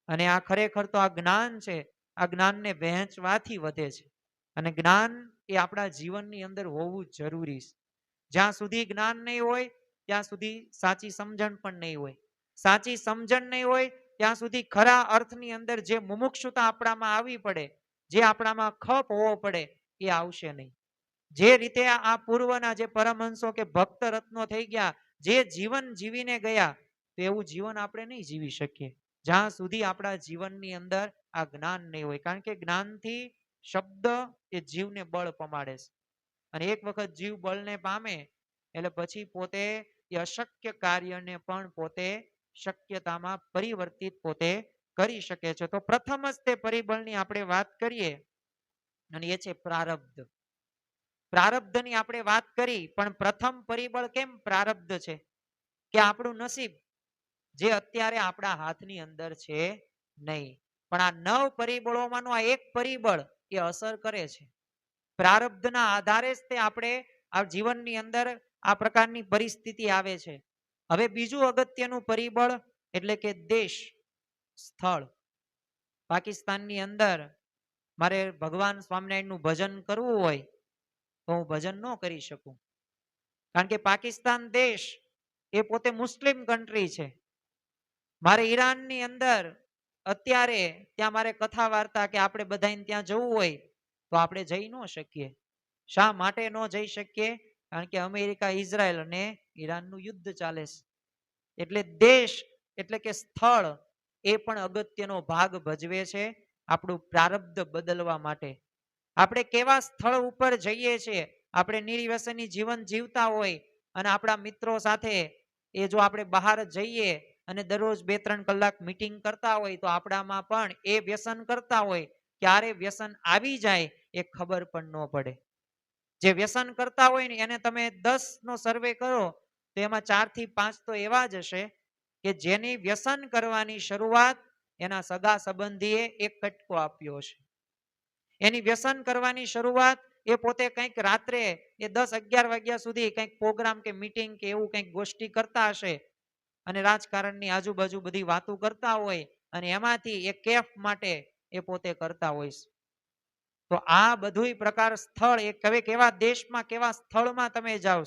અને આ ખરેખર તો આ જ્ઞાન છે, આ જ્ઞાનને વહેંચવાથી વધે છે. અને જ્ઞાન એ આપણા જીવનની અંદર હોવું જરૂરી છે. જ્યાં સુધી જ્ઞાન નહીં હોય ત્યાં સુધી સાચી સમજણ પણ નહીં હોય. સાચી સમજણ નહીં હોય ત્યાં સુધી ખરા અર્થની અંદર જે મુમુક્ષુતા આપણામાં આવી પડે, જે આપણામાં ખપ હોવો પડે, એ આવશે નહીં. જે રીતે આ પૂર્વના જે પરમહંસો કે ભક્ત રત્નો થઈ ગયા, જે જીવન જીવીને ગયા, તો એવું જીવન આપણે નહીં જીવી શકીએ જ્યાં સુધી આપણા જીવનની અંદર આ જ્ઞાન નહીં હોય. કારણ કે જ્ઞાનથી શબ્દ એ જીવને બળ પમાડે છે. અને એક વખત જીવ બળને પામે એટલે પછી પોતે એ અશક્ય કાર્યને પણ પોતે શક્યતામાં પરિવર્તિત પોતે કરી શકે છે. તો પ્રથમ જ તે પરિબળની આપણે વાત કરીએ અને એ છે પ્રારબ્ધ. પ્રારબ્ધની આપણે વાત કરી, પણ પ્રથમ પરિબળ કેમ પ્રારબ્ધ છે? કે આપણું નસીબ જે અત્યારે આપણા હાથની અંદર છે નહીં. પણ આ 9 પરિબળોમાંનું આ એક પરિબળ એ અસર કરે છે. પ્રારબ્ધના આધારે જ તે આપણે આ જીવનની અંદર આ પ્રકારની પરિસ્થિતિ આવે છે. હવે બીજું અગત્યનું પરિબળ એટલે કે દેશ, સ્થળ. પાકિસ્તાનની અંદર મારે ભગવાન સ્વામિનારાયણનું ભજન કરવું હોય તો હું ભજન ન કરી શકું. કારણ કે પાકિસ્તાન દેશ એ પોતે મુસ્લિમ કન્ટ્રી છે. મારે ઈરાનની અંદર અત્યારે ત્યાં મારે કથા વાર્તા કે આપણે બધાને ત્યાં જવું હોય તો આપણે જઈ ન શકીએ. શા માટે ન જઈ શકીએ? કારણ કે અમેરિકા, ઇઝરાયલ અને ઈરાનનું યુદ્ધ ચાલે છે. એટલે દેશ એટલે કે સ્થળ એ પણ અગત્યનો ભાગ ભજવે છે આપણું પ્રારબ્ધ બદલવા માટે. આપણે કેવા સ્થળ ઉપર જઈએ છીએ, આપણે નિર્વ્યસની જીવન જીવતા હોય અને આપણા મિત્રો સાથે એ જો આપણે બહાર જઈએ અને દરરોજ 2-3 કલાક મીટિંગ કરતા હોય તો આપણામાં પણ એ વ્યસન કરતા હોય, ક્યારે વ્યસન આવી જાય એ ખબર પણ ન પડે. જે વ્યસન કરતા હોય ને એને તમે 10 નો સર્વે કરો તો એમાં 4 થી 5 તો એવા જ હશે કે જેની વ્યસન કરવાની શરૂઆત એના સગા સંબંધીએ એક કટકો આપ્યો છે. એની વ્યસન કરવાની શરૂઆત એ પોતે કંઈક રાત્રે એ 10-11 વાગ્યા સુધી કંઈક પ્રોગ્રામ કે મીટિંગ કે એવું કંઈક ગોષ્ઠી કરતા હશે અને રાજકારણની આજુબાજુ બધી વાતો કરતા હોય અને એમાંથી એ કેફ માટે એ પોતે કરતા હોય. તો આ બધુંય પ્રકાર સ્થળ એ કેવા દેશમાં કેવા સ્થળમાં તમે જાઓ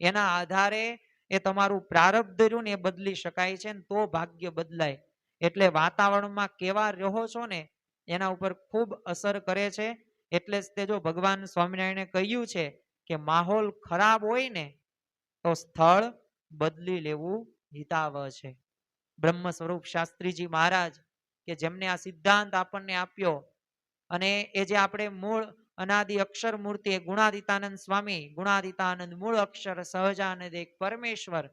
એના આધારે એ તમારું પ્રારબ્ધ રહ્યું ને એ બદલી શકાય છે ને તો ભાગ્ય બદલાય. એટલે વાતાવરણમાં કેવા રહો છો ને એના ઉપર ખૂબ અસર કરે છે. એટલે જ તે જો ભગવાન સ્વામિનારાયણે કહ્યું છે કે માહોલ ખરાબ હોય ને તો સ્થળ બદલી લેવું હિતાવહ છે. બ્રહ્મ સ્વરૂપ શાસ્ત્રીજી મહારાજ કે જેમને આ સિદ્ધાંત આપણને આપ્યો અને એ જે આપણે મૂળ અનાદિ અક્ષર મૂર્તિ ગુણાદિતાનંદ સ્વામી, ગુણાદિતાનંદ મૂળ અક્ષર સહજાનંદ એક પરમેશ્વર,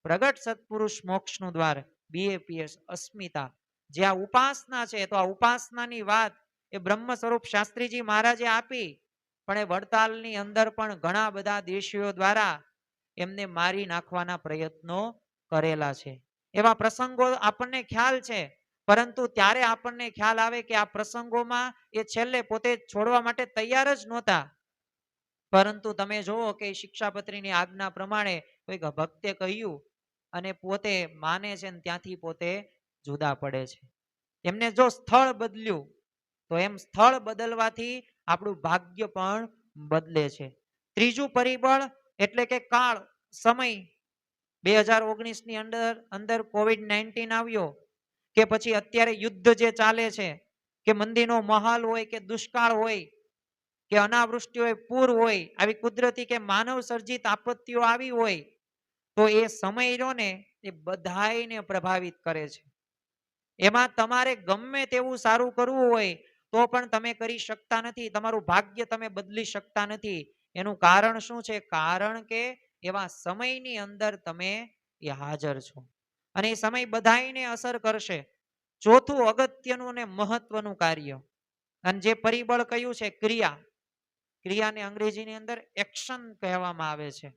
પ્રગટ સત્પુરુષ મોક્ષનું દ્વાર, BAPS અસ્મિતા. જે આ ઉપાસના છે તો આ ઉપાસનાની વાત એ બ્રહ્મ સ્વરૂપ શાસ્ત્રીજી મહારાજે આપી, પણ એ વડતાલની અંદર પણ ઘણા બધા દેશીઓ દ્વારા એમને મારી નાખવાના પ્રયત્નો કરેલા છે. એવા પ્રસંગો આપણને ખ્યાલ છે, પરંતુ ત્યારે આપણને ખ્યાલ આવે કે આ પ્રસંગોમાં એ છેલ્લે પોતે છોડવા માટે તૈયાર જ નહોતા. પરંતુ તમે જુઓ કે શિક્ષાપત્રીની આજ્ઞા પ્રમાણે કોઈક ભક્તે કહ્યું અને પોતે માને છે ને ત્યાંથી પોતે જુદા પડે છે. એમને જો સ્થળ બદલ્યું તો એમ સ્થળ બદલવાથી આપણું ભાગ્ય પણ બદલે છે. ત્રીજું પરિબળ એટલે કે કાળ, સમય. 2019 ની અંદર COVID-19 આવ્યો કે પછી અત્યારે યુદ્ધ જે ચાલે છે કે મંદીનો માહોલ હોય કે દુષ્કાળ હોય કે અનાવૃષ્ટિ હોય, પૂર હોય, આવી કુદરતી કે માનવ સર્જિત આપત્તિઓ આવી હોય તો એ સમય રહ્યો ને એ બધાયને પ્રભાવિત કરે છે. એમાં તમારે ગમે તેવું સારું કરવું હોય તો પણ તમે કરી શકતા નથી. તમારું ભાગ્ય તમે બદલી શકતા નથી. એનું કારણ શું છે? કારણ કે એવા સમયની અંદર તમે એ હાજર છો અને એ સમય બધાયને અસર કરશે. ચોથું અગત્યનું અને મહત્વનું કાર્ય અને જે પરિબળ કયું છે ક્રિયા. ક્રિયાને અંગ્રેજીની અંદર એક્શન કહેવામાં આવે છે.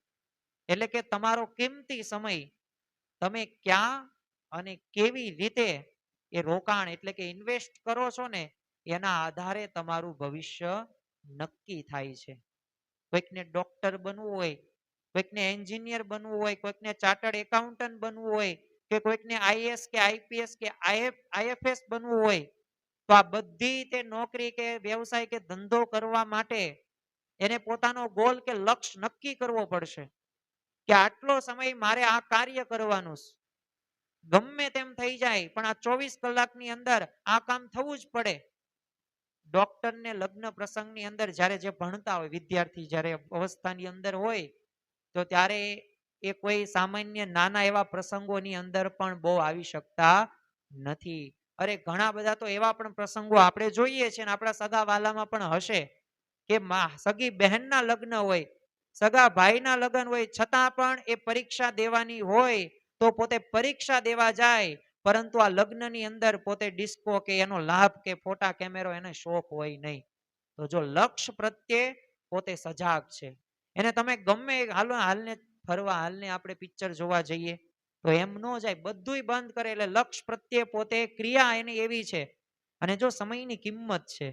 એટલે કે તમારો કિંમતી સમય તમે ક્યાં અને કેવી રીતે એ રોકાણ એટલે કે ઇન્વેસ્ટ કરો છો ને એના આધારે તમારું ભવિષ્ય નક્કી થાય છે. કોઈકને ડોક્ટર બનવું હોય, કોઈકને એન્જિનિયર બનવું હોય, કોઈકને ચાર્ટર્ડ એકાઉન્ટન્ટ બનવું હોય કે કોઈકને IAS કે IPS કે IFS બનવું હોય તો આ બધી તે નોકરી કે વ્યવસાય કે ધંધો કરવા માટે એને પોતાનો ગોલ કે લક્ષ્ય નક્કી કરવો પડશે કે આટલો સમય મારે આ કાર્ય કરવાનું છે. ગમે તેમ થઈ જાય પણ આ 24 કલાકની અંદર આ કામ થવું જ પડે. ડોક્ટરને લગ્ન પ્રસંગની અંદર જ્યારે જે ભણતા હોય વિદ્યાર્થી જ્યારે અવસ્થાની અંદર હોય તો ત્યારે એ કોઈ સામાન્ય નાના એવા પ્રસંગોની અંદર પણ બહુ આવી શકતા નથી. અરે ઘણા બધા તો એવા પણ પ્રસંગો આપણે જોઈએ છે ને આપણા સગા વાલામાં પણ હશે કે સગી બહેનના લગ્ન હોય, સગા ભાઈના લગ્ન હોય છતાં પણ એ પરીક્ષા દેવાની હોય તો પોતે પરીક્ષા દેવા જાય, પરંતુ આ લગ્નની અંદર પોતે ડિસ્કો કે એનો લાભ કે ફોટા કેમેરો એને શોખ હોય નહીં. તો જો લક્ષ્ય પ્રત્યે પોતે સજાગ છે. એને તમે ગમે હાલો હાલને ફરવા, હાલને આપણે પિક્ચર જોવા જઈએ તો એમ ન જાય, બધુંય બંધ કરે. એટલે લક્ષ્ય પ્રત્યે પોતે ક્રિયા એની એવી છે. અને જો સમયની કિંમત છે,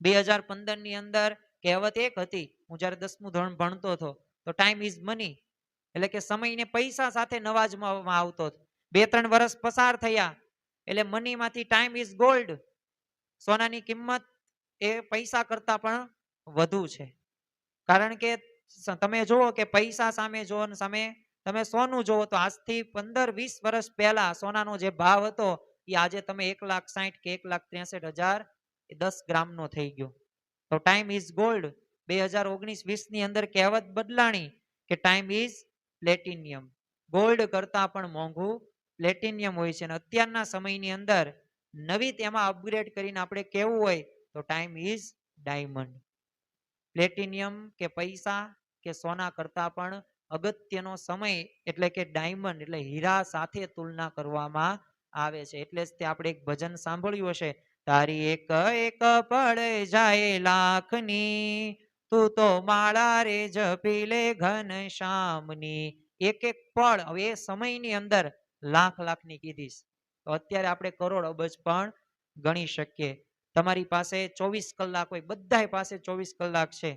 2015 ની અંદર કહેવત એક હતી, હું જ્યારે 10મું ધોરણ ભણતો હતો, તો ટાઈમ ઇઝ મની, એટલે કે સમયને પૈસા સાથે નવાજવામાં આવતો. 2-3 વર્ષ પસાર થયા એટલે મનીમાંથી ટાઈમ ઇઝ ગોલ્ડ, સોનાની કિંમત એ પૈસા કરતા પણ વધુ છે. કારણ કે તમે જુઓ કે પૈસા સામે જુઓ ને સામે તમે સોનું જુઓ, તો આજથી 15-20 વર્ષ પહેલા સોનાનો જે ભાવ હતો એ આજે તમે 1,60,000 કે 1,63,000 10 ગ્રામનો થઈ ગયો. તો ટાઈમ ઇઝ ગોલ્ડ. 2019-20 ની અંદર કહેવત બદલાણી કે ટાઈમ ઇઝ પ્લેટિનિયમ. ગોલ્ડ કરતા પણ મોંઘું પ્લેટિનિયમ હોય છે. અને અત્યારના સમયની અંદર નવી તેમાં અપગ્રેડ કરીને આપણે કેવું હોય તો ટાઈમ ઇઝ ડાયમંડ. પ્લેટિનિયમ કે પૈસા કે સોના કરતા પણ અગત્યનો સમય એટલે કે ડાયમંડ એટલે હીરા સાથે તુલના કરવામાં આવે છે. એટલે જ તે આપણે એક ભજન સાંભળ્યું હશે, તારી એક એક પડે જાય લાખની, તું તો માળા રે જપી લે ઘનશ્યામની. એક એક પળ, હવે એ સમયની અંદર લાખ લાખની કીધીશ, તો અત્યારે આપણે કરોડ અબજ પણ ગણી શકીએ. તમારી પાસે 24 કલાક હોય, બધા પાસે 24 કલાક છે.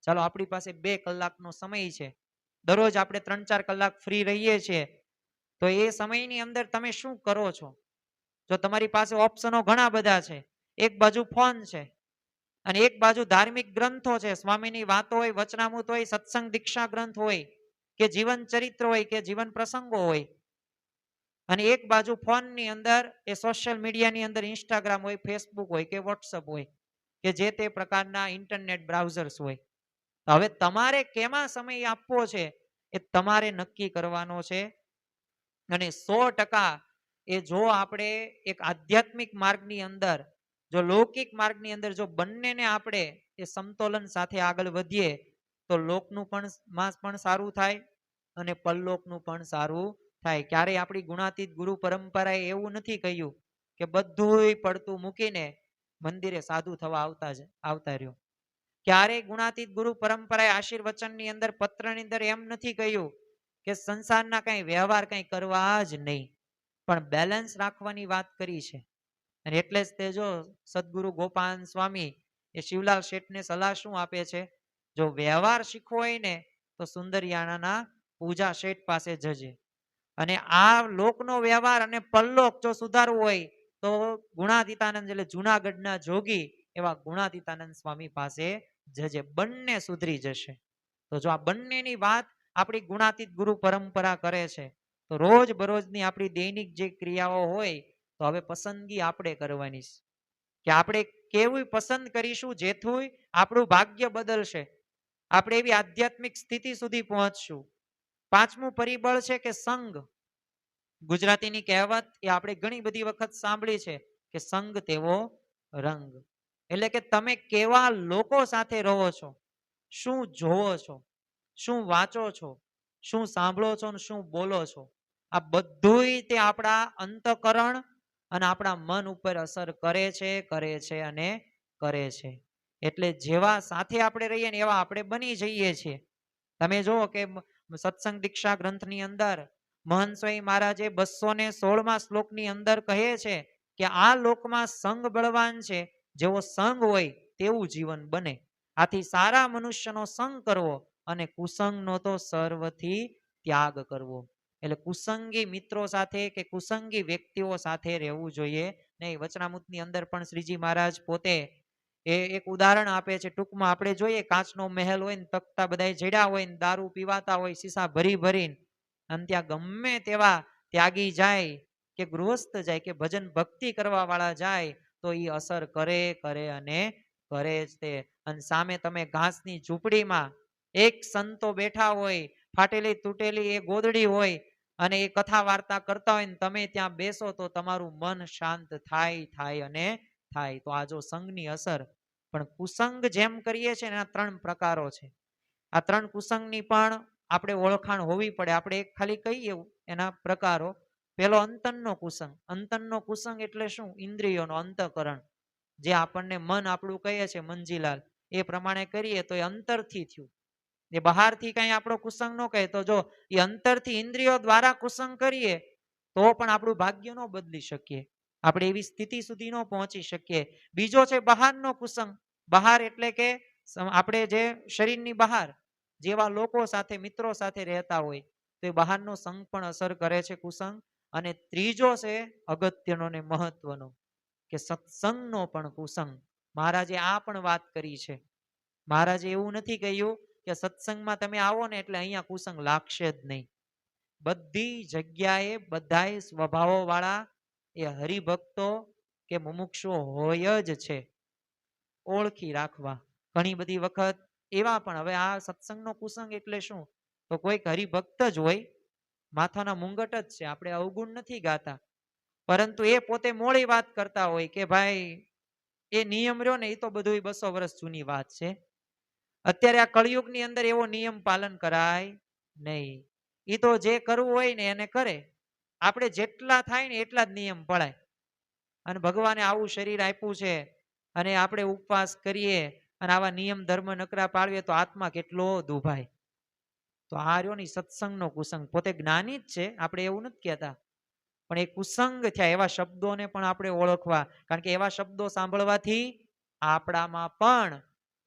ચાલો આપણી પાસે 2 કલાકનો સમય છે. દરરોજ આપણે 3-4 કલાક ફ્રી રહીએ છીએ. તો એ સમયની અંદર તમે શું કરો છો? જો તમારી પાસે ઓપ્શનો ઘણા બધા છે, એક બાજુ ફોન છે અને એક બાજુ ધાર્મિક ગ્રંથો છે, સ્વામીની વાતો હોય, વચનામૃત હોય, સત્સંગ દીક્ષા ગ્રંથ હોય, કે જીવન ચરિત્ર હોય, કે જીવન પ્રસંગો હોય, અને એક બાજુ ફોનની અંદર એ સોશિયલ મીડિયાની અંદર ઇન્સ્ટાગ્રામ હોય, ફેસબુક હોય કે વોટ્સઅપ હોય, કે જે તે પ્રકારના ઇન્ટરનેટ બ્રાઉઝર્સ હોય. હવે તમારે કેમાં સમય આપવો છે એ તમારે નક્કી કરવાનો છે. અને 100% એ જો આપણે એક આધ્યાત્મિક માર્ગની અંદર, જો લૌકિક માર્ગની અંદર જો બંનેને આપણે એ સમતોલન સાથે આગળ વધીએ તો લોકનું પણ માસ પણ સારું થાય અને પરલોકનું પણ સારું થાય. ક્યારેય આપણી ગુણાતીત ગુરુ પરંપરાએ એવું નથી કહ્યું કે બધુંય પડતું મૂકીને મંદિરે સાધુ થવા આવતા રહ્યો. ક્યારેય ગુણાતીત ગુરુ પરંપરાએ આશીર્વચનની અંદર પત્રની અંદર એમ નથી કહ્યું કે સંસારના કઈ વ્યવહાર કઈ કરવા જ નહીં, પણ બેલેન્સ રાખવાની વાત કરી છે. અને એટલે જ તે જો સદગુરુ ગોપાલ સ્વામી એ શિવલાલ શેઠને સલાહ શું આપે છે, જો વ્યવહાર શીખવો હોય ને તો સુંદરિયાણાના પૂજા શેઠ પાસે જજે. અને આ લોકનો વ્યવહાર અને પરલોક જો સુધારવું હોય તો ગુણાતીતાનંદ એટલે જુનાગઢના જોગી એવા ગુણાતીતાનંદ સ્વામી પાસે જજે, બંને સુધરી જશે. તો જો આ બંનેની વાત આપણી ગુણાતીત ગુરુ પરંપરા કરે છે, તો રોજ બરોજની આપણી દૈનિક જે ક્રિયાઓ હોય તો હવે પસંદગી આપણે કરવાની છે કે આપણે કેવું પસંદ કરીશું જેથી આપણું ભાગ્ય બદલશે, આપણે એવી આધ્યાત્મિક સ્થિતિ સુધી પહોંચશું. 5મું પરિબળ છે કે સંગ. ગુજરાતીની કહેવત એ આપણે ઘણી બધી વખત સાંભળી છે કે સંગ તેવો રંગ. એટલે કે તમે કેવા લોકો સાથે રહો છો, શું જોવો છો, શું વાંચો છો, શું સાંભળો છો અને શું બોલો છો, આ બધુંય તે આપણા અંતકરણ અને આપણા મન ઉપર અસર કરે છે અને કરે છે. એટલે જેવા સાથે આપણે રહીએ ને એવા આપણે બની જઈએ છીએ. તમે જુઓ કે સત્સંગ દીક્ષા ગ્રંથની અંદર મહંત સ્વામી મહારાજે 216મા શ્લોકની અંદર કહે છે કે આ લોકમાં સંગ બળવાન છે, જેવો સંગ હોય તેવું જીવન બને. આથી સારા મનુષ્યનો સંગ કરવો અને કુસંગનો તો સર્વથી ત્યાગ કરવો. એટલે કુસંગી મિત્રો સાથે કે કુસંગી વ્યક્તિઓ સાથે રહેવું જોઈએ નહીં. વચનામૃતની અંદર પણ શ્રીજી મહારાજ પોતે એ એક ઉદાહરણ આપે છે. ટૂંકમાં આપણે જોઈએ કાચનો મહેલ હોય ને તખતા બધા જડ્યા હોય ને દારૂ પીવાતા હોય શીશા ભરી ભરીને, અને ત્યાં ગમે તેવા ત્યાગી જાય કે ગૃહસ્થ જાય કે ભજન ભક્તિ કરવા વાળા જાય તો એ અસર કરે અને કરે જ તે. અને સામે તમે ઘાસની ઝૂંપડીમાં એક સંતો બેઠા હોય, ફાટેલી તૂટેલી એ ગોદડી હોય અને એ કથા વાર્તા કરતા હોય ને તમે ત્યાં બેસો તો તમારું મન શાંત થાય અને થાય. તો આ જો સંઘની અસર. પણ કુસંગ જેમ કરીએ છીએ એના 3 પ્રકારો છે. આ 3 કુસંગની પણ આપણે ઓળખાણ હોવી પડે. આપણે એક ખાલી કહીએ એના પ્રકારો. પેલો અંતનનો કુસંગ. અંતનનો કુસંગ એટલે શું? ઇન્દ્રિયોનો અંતકરણ, જે આપણને મન આપણું કહીએ છે મંજીલાલ, એ પ્રમાણે કરીએ તો એ અંતરથી થયું. એ બહારથી કઈ આપણો કુસંગ ન કહે તો જો એ અંતરથી ઇન્દ્રિયો દ્વારા કુસંગ કરીએ તો પણ આપણું ભાગ્ય ન બદલી શકીએ. આપણે એવી સ્થિતિ સુધી ન પહોંચી શકીએ. બીજો છે બહારનો કુસંગ. બહાર એટલે કે આપણે જે શરીરની બહાર જેવા લોકો સાથે મિત્રો સાથે રહેતા હોય તો એ બહારનો સંગ પણ અસર કરે છે કુસંગ. અને ત્રીજો છે અગત્યનો ને મહત્વનો કે સત્સંગનો પણ કુસંગ. મહારાજે આ પણ વાત કરી છે. મહારાજે એવું નથી કહ્યું કે સત્સંગમાં તમે આવો ને એટલે અહીંયા કુસંગ લાગશે જ નહીં. બધી જગ્યાએ બધાય સ્વભાવો વાળા એ હરિભક્તો કે મુમુક્ષુ હોય જ છે. ઓળખી રાખવા. ઘણી બધી વખત એવા પણ હવે આ સત્સંગનો કુસંગ એટલે શું? તો કોઈક હરિભક્ત જ હોય, માથાના મુંગટ જ છે, આપણે અવગુણ નથી ગાતા, પરંતુ એ પોતે મોડી વાત કરતા હોય કે ભાઈ એ નિયમ રહ્યો ને એ તો બધું 200 વર્ષ જૂની વાત છે. અત્યારે આ કળિયુગની અંદર એવો નિયમ પાલન કરાય નહીં. એ તો જે કરવું હોય ને એને કરે. આપણે જેટલા થાય ને એટલા જ નિયમ પડાય. અને ભગવાને આવું શરીર આપ્યું છે અને આપણે ઉપવાસ કરીએ અને આવા નિયમ ધર્મ નકરા પાળવીએ તો આત્મા કેટલો દુભાય. તો આ રહ્યો ને સત્સંગનો કુસંગ. પોતે જ્ઞાની જ છે, આપણે એવું નથી કહેતા, પણ એ કુસંગ થયા એવા શબ્દોને પણ આપણે ઓળખવા. કારણ કે એવા શબ્દો સાંભળવાથી આપણામાં પણ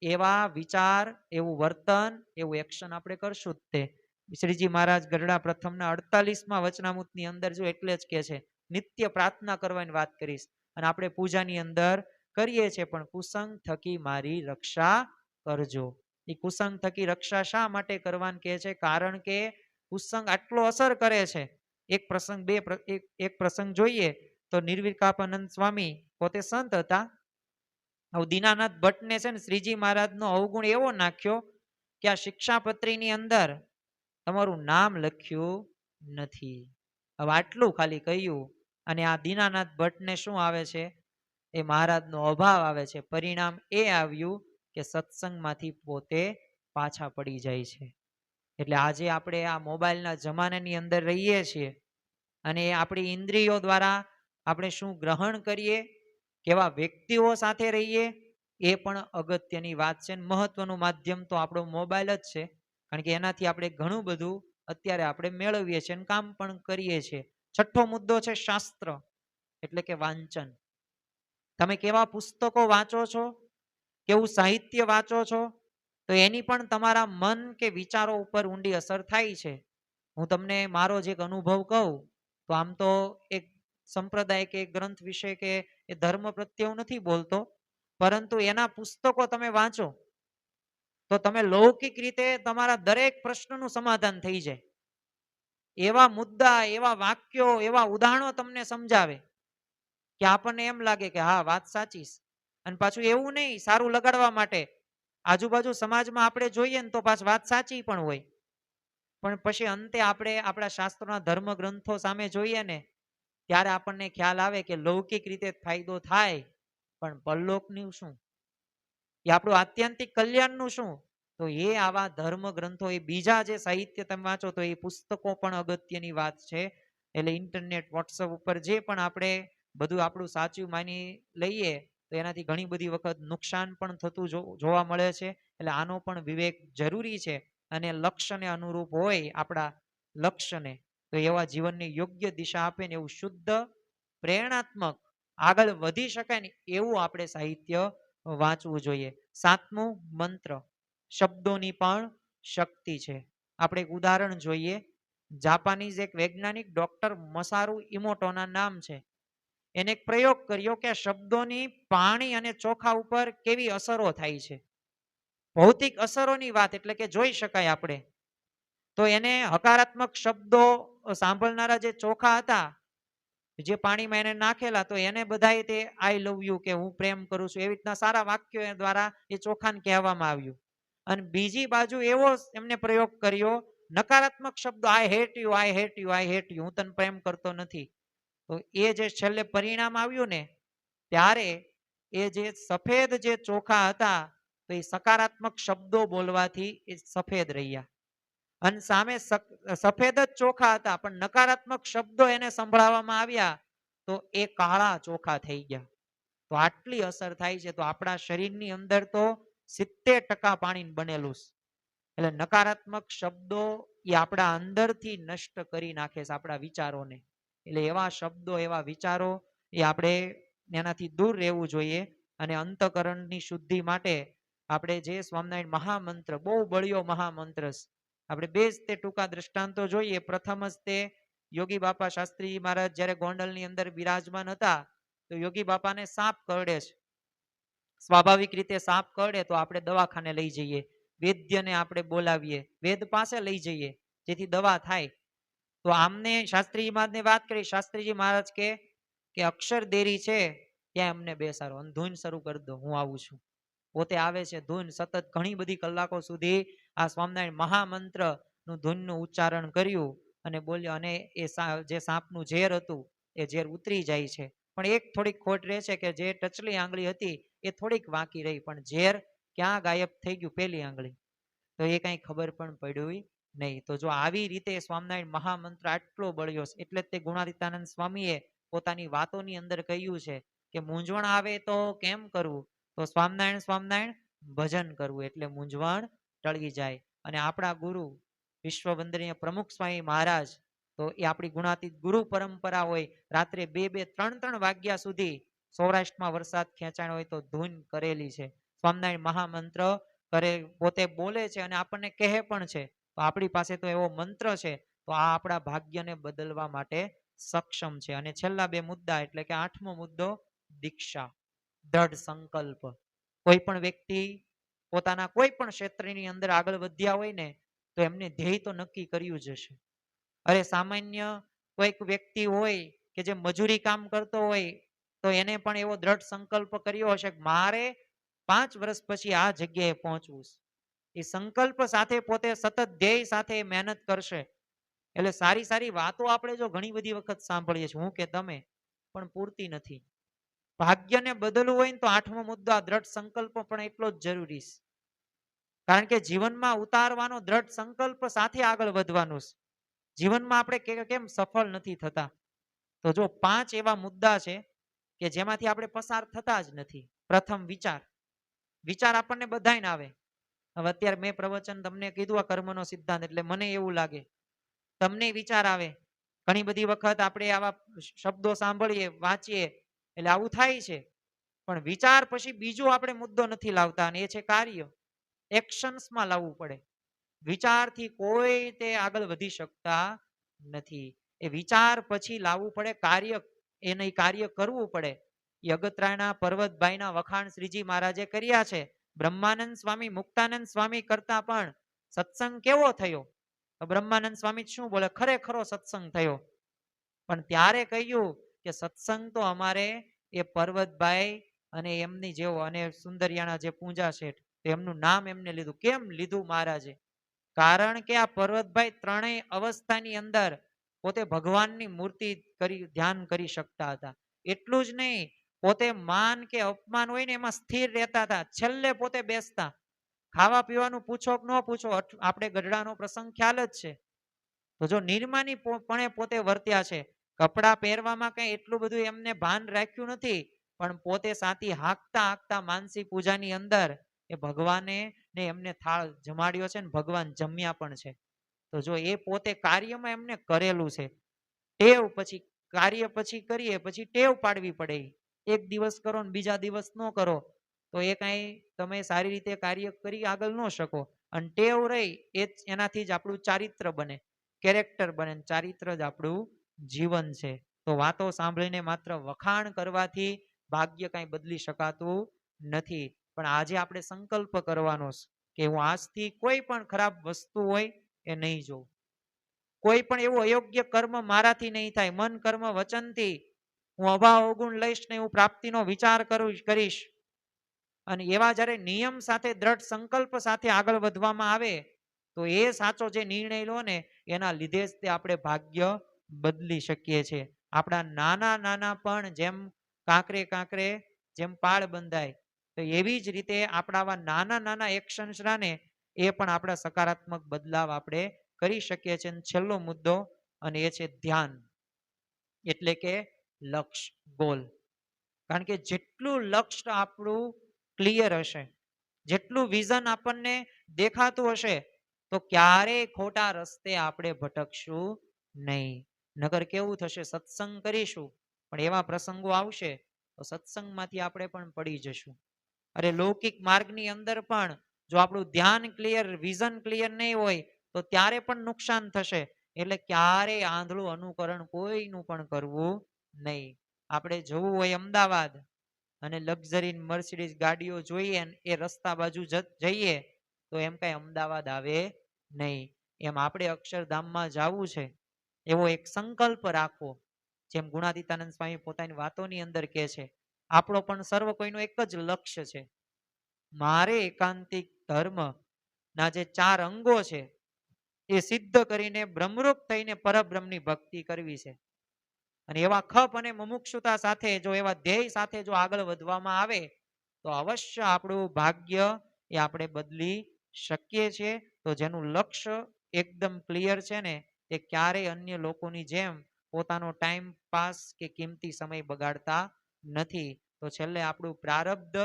એવા વિચાર, એવું વર્તન, એવું એક્શન આપણે કરશું જ તે. શ્રીજી મહારાજ ગરડા પ્રથમના 48મા વચનામૃતની અંદર જો એટલે જ કે છે નિત્ય પ્રાર્થના કરવાની વાત કરીશ અને આપણે પૂજાની અંદર કરીએ છીએ પણ કુસંગ થકી મારી રક્ષા કરજો. એ કુસંગ થકી રક્ષા શા માટે કરવાની કહે છે? કારણ કે કુસંગ આટલો અસર કરે છે. એક પ્રસંગ જોઈએ તો નિર્વિકાપાનંદ સ્વામી પોતે સંત હતા. દીનાનાથ ભટ્ટને છે ને શ્રીજી મહારાજનો અવગુણ એવો નાખ્યો કે આ શિક્ષાપત્રીની અંદર તમારું નામ લખ્યું નથી. હવે આટલું ખાલી કહ્યું અને આ દીનાનાથ ભટ્ટને શું આવે છે? એ મહારાજનો અભાવ આવે છે. પરિણામ એ આવ્યું કે સત્સંગમાંથી પોતે પાછા પડી જાય છે. એટલે આજે આપણે આ મોબાઈલના જમાનાની અંદર રહીએ છીએ અને આપણી ઇન્દ્રિયો દ્વારા આપણે શું ગ્રહણ કરીએ, કેવા વ્યક્તિઓ સાથે રહીએ, એ પણ અગત્યની વાત છે. મહત્વનું માધ્યમ તો આપણો મોબાઈલ જ છે. કારણ કે એનાથી આપણે ઘણું બધું અત્યારે આપણે મેળવીએ છીએ અને કામ પણ કરીએ છીએ. છઠ્ઠો મુદ્દો છે શાસ્ત્ર એટલે કે વાંચન. તમે કેવા પુસ્તકો વાંચો છો, કેવું સાહિત્ય વાંચો છો, તો એની પણ તમારા મન કે વિચારો ઉપર ઊંડી અસર થાય છે. હું તમને મારો જ એક અનુભવ કહું તો આમ તો એક સંપ્રદાય કે ગ્રંથ વિશે કે એ ધર્મ પ્રત્યે હું નથી બોલતો, પરંતુ એના પુસ્તકો તમે વાંચો તો તમે લૌકિક રીતે તમારા દરેક પ્રશ્નનું સમાધાન થઈ જાય. એવા મુદ્દા, એવા વાક્યો, એવા ઉદાહરણો તમને સમજાવે કે આપણને એમ લાગે કે હા વાત સાચી છે. અને પાછું એવું નહીં સારું લગાડવા માટે, આજુબાજુ સમાજમાં આપણે જોઈએ ને તો પાછું વાત સાચી પણ હોય, પણ પછી અંતે આપણે આપણા શાસ્ત્રોના ધર્મ ગ્રંથો સામે જોઈએ ને ત્યારે આપણને ખ્યાલ આવે કે લૌકિક રીતે ફાયદો થાય પણ પરલોકનું શું, એ આપણું આત્યંતિક કલ્યાણનું શું? તો એ આવા ધર્મ ગ્રંથો, એ બીજા જે સાહિત્ય તમે વાંચો તો એ પુસ્તકો પણ અગત્યની વાત છે. એટલે ઇન્ટરનેટ, વોટ્સઅપ ઉપર જે પણ આપણે બધું આપણું સાચું માની લઈએ તો એનાથી ઘણી બધી વખત નુકસાન પણ થતું જોવા મળે છે. એટલે આનો પણ વિવેક જરૂરી છે અને લક્ષ્યને અનુરૂપ હોય આપણા લક્ષ્યને તો એવા જીવનને યોગ્ય દિશા આપે ને એવું શુદ્ધ, પ્રેરણાત્મક, આગળ વધી શકાય ને એવું આપણે સાહિત્ય વાંચવું જોઈએ. સાતમું મંત્ર, શબ્દોની પણ શક્તિ છે. આપણે એક ઉદાહરણ જોઈએ. જાપાનીઝ એક વૈજ્ઞાનિક ડોક્ટર મસારુ ઇમોટોના નામ છે. એને એક પ્રયોગ કર્યો કે શબ્દોની પાણી અને ચોખા ઉપર કેવી અસરો થાય છે. ભૌતિક અસરોની વાત એટલે કે જોઈ શકાય આપણે. તો એને હકારાત્મક શબ્દો સાંભળનારા જે ચોખા હતા, જે પાણીમાં એને નાખેલા, તો એને બધાએ તે આઈ લવ યુ કે હું પ્રેમ કરું છું એવી રીતના સારા વાક્યો દ્વારા એ ચોખાને કહેવામાં આવ્યું. અને બીજી બાજુ એવો એમને પ્રયોગ કર્યો નકારાત્મક શબ્દો, I hate you, I hate you, I hate you, હું તને પ્રેમ કરતો નથી. તો એ જે છેલ્લે પરિણામ આવ્યું ને ત્યારે એ જે સફેદ જે ચોખા હતા તો એ સકારાત્મક શબ્દો બોલવાથી એ સફેદ રહ્યા અને સામે સફેદ જ ચોખા હતા પણ નકારાત્મક શબ્દો એને સંભળાવવામાં આવ્યા તો એ કાળા ચોખા થઈ ગયા. તો આટલી અસર થાય છે. તો આપણા શરીરની અંદર તો 70% પાણી બનેલું છે. એટલે નકારાત્મક શબ્દો એ આપણા અંદરથી નષ્ટ કરી નાખે છે આપણા વિચારોને. એટલે એવા શબ્દો, એવા વિચારો એ આપણે એનાથી દૂર રહેવું જોઈએ. અને અંતકરણની શુદ્ધિ માટે આપણે જે સ્વામિનારાયણ મહામંત્ર, બહુ બળિયો મહામંત્ર છે. આપણે બે જ તે ટૂંકા દ્રષ્ટાંતો જોઈએ. પ્રથમ જ તે યોગી બાપા શાસ્ત્રી મહારાજ જ્યારે ગોંડલની અંદર બિરાજમાન હતા, તો યોગી બાપાને સાપ કરડે છે. સ્વાભાવિક રીતે સાપ કરડે તો આપણે દવાખાને લઈ જઈએ, વૈદ્યને આપણે બોલાવીએ, વેદ પાસે લઈ જઈએ જેથી દવા થાય. તો આમને શાસ્ત્રીજી મહારાજને વાત કરી. શાસ્ત્રીજી મહારાજ કે અક્ષર દેરી છે ત્યાં એમને બેસાડો અને ધૂન શરૂ કરી દો, હું આવું છું. પોતે આવે છે, ધૂન સતત ઘણી બધી કલાકો સુધી આ સ્વામિનારાયણ મહામંત્ર નું ધૂનનું ઉચ્ચારણ કર્યું અને બોલ્યો. અને એ જે સાપનું ઝેર હતું એ ઝેર ઉતરી જાય છે. પણ એક થોડીક ખોટ રહે છે કે જે ટચલી આંગળી હતી એ થોડીક વાંકી રહી, પણ ઝેર ક્યાં ગાયબ થઈ ગયું? પેલી આંગળી. તો એ કઈ ખબર પણ પડ્યું નહીં. તો જો આવી રીતે સ્વામિનારાયણ મહામંત્ર આટલો બળ્યો છે, એટલે તે ગુણાતીતાનંદ સ્વામીએ પોતાની વાતોની અંદર કહ્યું છે કે મૂંઝવણ આવે તો કેમ કરવું? તો સ્વામિનારાયણ સ્વામિનારાયણ ભજન કરવું એટલે મૂંઝવણ ટળી જાય. અને આપણા ગુરુ વિશ્વ વંદનીય પ્રમુખ સ્વામી મહારાજ, તો એ આપણી ગુણાતીત ગુરુ પરંપરા હોય. રાત્રે 2-2, 3-3 વાગ્યા સુધી સૌરાષ્ટ્રમાં વરસાદ ખેંચાણ હોય તો ધૂન કરેલી છે. સ્વામિનારાયણ મહામંત્ર કરે, પોતે બોલે છે અને આપણને કહે પણ છે. તો આપણી પાસે તો એવો મંત્ર છે, તો આ આપણા ભાગ્યને બદલવા માટે સક્ષમ છે. અને છેલ્લા બે મુદ્દા, એટલે કે 8મો મુદ્દો દીક્ષા, દ્રઢ સંકલ્પ. કોઈ પણ વ્યક્તિ પોતાના કોઈ પણ ક્ષેત્રની અંદર આગળ વધ્યા હોય ને, તો એમને ધ્યેય તો નક્કી કર્યું જ હશે. અરે સામાન્ય કોઈક વ્યક્તિ હોય કે જે મજૂરી કામ કરતો હોય, તો એને પણ એવો દ્રઢ સંકલ્પ કર્યો હશે કે મારે 5 વર્ષ પછી આ જગ્યાએ પહોંચવું છે. એ સંકલ્પ સાથે પોતે સતત ધ્યેય સાથે મહેનત કરશે. એટલે સારી સારી વાતો આપણે જો ઘણી બધી વખત સાંભળીએ છીએ, હું કે તમે, પણ પૂરતી નથી. ભાગ્યને બદલવું હોય ને તો 8મો મુદ્દો આ દ્રઢ સંકલ્પ પણ એટલો જ જરૂરી છે. કારણ કે જીવનમાં ઉતારવાનો દ્રઢ સંકલ્પ સાથે આગળ વધવાનું છે. જીવનમાં આપણે કેમ સફળ નથી થતા? તો જો 5 એવા મુદ્દા છે કે જેમાંથી આપણે પસાર થતા જ નથી. પ્રથમ વિચાર. વિચાર આપણને બધાને આવે. હવે અત્યારે મેં પ્રવચન તમને કીધું આ કર્મનો સિદ્ધાંત, એટલે મને એવું લાગે તમને વિચાર આવે. ઘણી બધી વખત આપણે આવા શબ્દો સાંભળીએ, વાંચીએ, એટલે આવું થાય છે. પણ વિચાર પછી બીજો આપણે મુદ્દો નથી લાવતા, અને એ છે કાર્ય. એક્શન્સમાં લાવવું પડે. વિચારથી કોઈ તે આગળ વધી શકતા નથી. એ વિચાર પછી લાવવું પડે કાર્ય, એને કાર્ય કરવું પડે. એ અગત્રાના પર્વતભાઈના વખાણ શ્રીજી મહારાજે કર્યા છે. બ્રહ્માનંદ સ્વામી, મુક્તાનંદ સ્વામી કરતા પણ સત્સંગ કેવો થયો? બ્રહ્માનંદ સ્વામી શું બોલે? ખરેખરો સત્સંગ થયો. પણ ત્યારે કહ્યું કે સત્સંગ તો અમારે એ પર્વતભાઈ અને એમની જેવો, અને સુંદરિયાના જે પૂંજા શેઠ, એમનું નામ એમને લીધું. કેમ લીધું મહારાજે? કારણ કે આ પર્વતભાઈ ત્રણેય અવસ્થાની અંદર પોતે ભગવાનની મૂર્તિ કરી ધ્યાન કરી શકતા હતા. એટલું જ નહીં, પોતે માન કે અપમાન હોય ને એમાં સ્થિર રહેતા હતા. છેલ્લે પોતે બેસતા. ખાવા પીવાનું પૂછો કે ન પૂછો, આપણે ગઢડાનો પ્રસંગ ખ્યાલ જ છે. તો જો નિર્માની પણે પોતે વર્ત્યા છે. કપડા પહેરવામાં કઈ એટલું બધું એમને ભાન રાખ્યું નથી, પણ પોતે સાથી હાંકતા હાંકતા માનસી પૂજાની અંદર એ ભગવાને ને એમને થાળ જમાડ્યો છે ને ભગવાન જમ્યા પણ છે. તો જો એ પોતે કાર્યમાં એમને કરેલું છે. ટેવ પછી કાર્ય પછી કરીએ પછી ટેવ પાડવી પડે. એક દિવસ કરો ને બીજા દિવસ ન કરો તો એ કઈ તમે સારી રીતે કાર્ય કરી આગળ ન શકો. અને ટેવ રહી એ એનાથી જ આપણું ચારિત્ર બને, કેરેક્ટર બને. ચારિત્ર જ આપણું જીવન છે. તો વાતો સાંભળીને માત્ર વખાણ કરવાથી ભાગ્ય કઈ બદલી શકાતું નથી. પણ આજે આપણે સંકલ્પ કરવાનો છે કે હું આજથી કોઈ પણ ખરાબ વસ્તુ હોય એ નહીં જોઉં. કોઈ પણ એવું અયોગ્ય કર્મ મારાથી નહીં થાય. મન કર્મ વચનથી હું અભાવ અવગુણ લઈશ ને હું પ્રાપ્તિનો વિચાર કરીશ. અને એવા જ્યારે નિયમ સાથે દ્રઢ સંકલ્પ સાથે આગળ વધવામાં આવે તો એ સાચો જે નિર્ણય લો ને એના લીધે જ તે આપણે ભાગ્ય બદલી શકીએ છીએ. આપણા નાના નાના પણ જેમ કાંકરે કાંકરે જેમ પાળ બંધાય, તો એવી જ રીતે આપણા આવા નાના નાના એક્શન્સ ને એ પણ આપણા સકારાત્મક બદલાવ આપણે કરી શકીએ છીએ. છેલ્લો મુદ્દો, અને એ છે ધ્યાન, એટલે કે લક્ષ્ય, ગોલ. કારણ કે જેટલું લક્ષ્ય આપણું ક્લિયર હશે, જેટલું વિઝન આપણને દેખાતું હશે તો ક્યારેય ખોટા રસ્તે આપણે ભટકશું નહીં. નગર કેવું થશે, સત્સંગ કરીશું પણ એવા પ્રસંગો આવશે તો સત્સંગમાંથી આપણે પણ પડી જશું. અરે લૌકિક માર્ગની અંદર પણ જો આપણું ધ્યાન ક્લિયર, વિઝન ક્લિયર નહીં હોય તો ત્યારે પણ નુકસાન થશે. એટલે ક્યારેય આંધળું અનુકરણ કોઈનું પણ કરવું નહીં. આપણે જવું હોય અમદાવાદ અને લક્ઝરી મર્સિડીઝ ગાડીઓ જોઈએ એ રસ્તા બાજુ જઈએ તો એમ કઈ અમદાવાદ આવે નહીં. એમ આપણે અક્ષરધામમાં જવું છે એવો એક સંકલ્પ રાખવો. જેમ ગુણાતીતાનંદ સ્વામી પોતાની વાતોની અંદર કહે છે, આપણો પણ સર્વ કોઈનો એક જ લક્ષ્ય છે, મારે એકાંતિક ધર્મ ના જે 4 અંગો છે એ સિદ્ધ કરીને બ્રહ્મરૂપ થઈને પરબ્રહ્મની ભક્તિ કરવી છે. અને એવા ખપ અને મુમુક્ષુતા સાથે જો એવા ધ્યેય સાથે જો આગળ વધવામાં આવે તો અવશ્ય આપણું ભાગ્ય એ આપણે બદલી શકીએ છીએ. તો જેનું લક્ષ્ય એકદમ ક્લિયર છે ને એ ક્યારેય અન્ય લોકોની જેમ પોતાનો ટાઈમ પાસ કે કિંમતી સમય બગાડતા નથી. તો છેલ્લે આપણું પ્રારબ્ધ,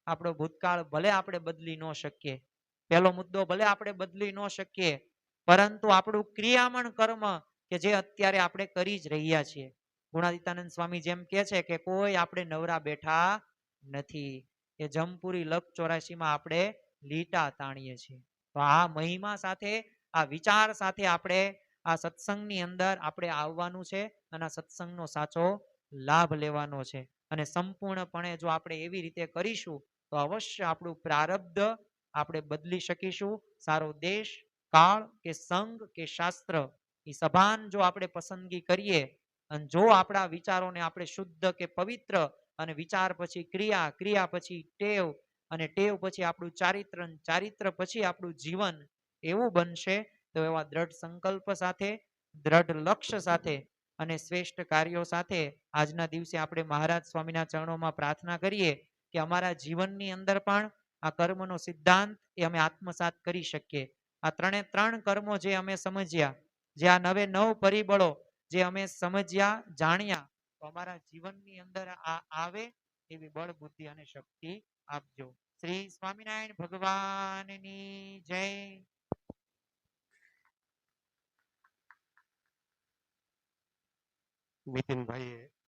આપણો ભૂતકાળ ભલે આપણે બદલી ન શકીએ, પહેલો મુદ્દો ભલે આપણે બદલી ન શકીએ, પરંતુ આપણું ક્રિયામણ કર્મ કે જે અત્યારે આપણે કરી જ રહ્યા છીએ. ગુણાતીતાનંદ સ્વામી જેમ કે છે કે કોઈ આપણે નવરા બેઠા નથી, એ જમપુરી લક 84 માં આપણે લીટા તાણીએ છીએ. તો આ મહિમા સાથે, આ વિચાર સાથે આપણે આ સત્સંગની અંદર આપણે આવવાનું છે અને આ સત્સંગનો સાચો લાભ લેવાનો છે. અને સંપૂર્ણપણે જો આપણે એવી રીતે કરીશું તો અવશ્ય આપણું પ્રારબ્ધ આપણે બદલી શકીશું. સારો દેશ, કાળ કે સંઘ કે શાસ્ત્ર એ સભાન જો આપણે પસંદગી કરીએ અને જો આપણા વિચારોને આપણે શુદ્ધ કે પવિત્ર, અને વિચાર પછી ક્રિયા, ક્રિયા પછી ટેવ, અને ટેવ પછી આપણું ચારિત્ર, ચારિત્ર પછી આપણું જીવન એવું બનશે તો એવા દ્રઢ સંકલ્પ સાથે, દ્રઢ લક્ષ્ય સાથે અને શ્રેષ્ઠ કાર્યો સાથે આજના દિવસે આપણે મહારાજ સ્વામીના ચરણોમાં પ્રાર્થના કરીએ કે અમારા જીવનની અંદર પણ આ કર્મનો સિદ્ધાંત એ અમે આત્મસાત કરી શકીએ. આ 3 કર્મો જે અમે સમજ્યા, જે આ 9 પરિબળો જે અમે સમજ્યા, જાણ્યા, તો અમારા જીવનની અંદર આ આવે એવી બળ, બુદ્ધિ અને શક્તિ આપજો. શ્રી સ્વામિનારાયણ ભગવાનની જય. નીતિનભાઈએ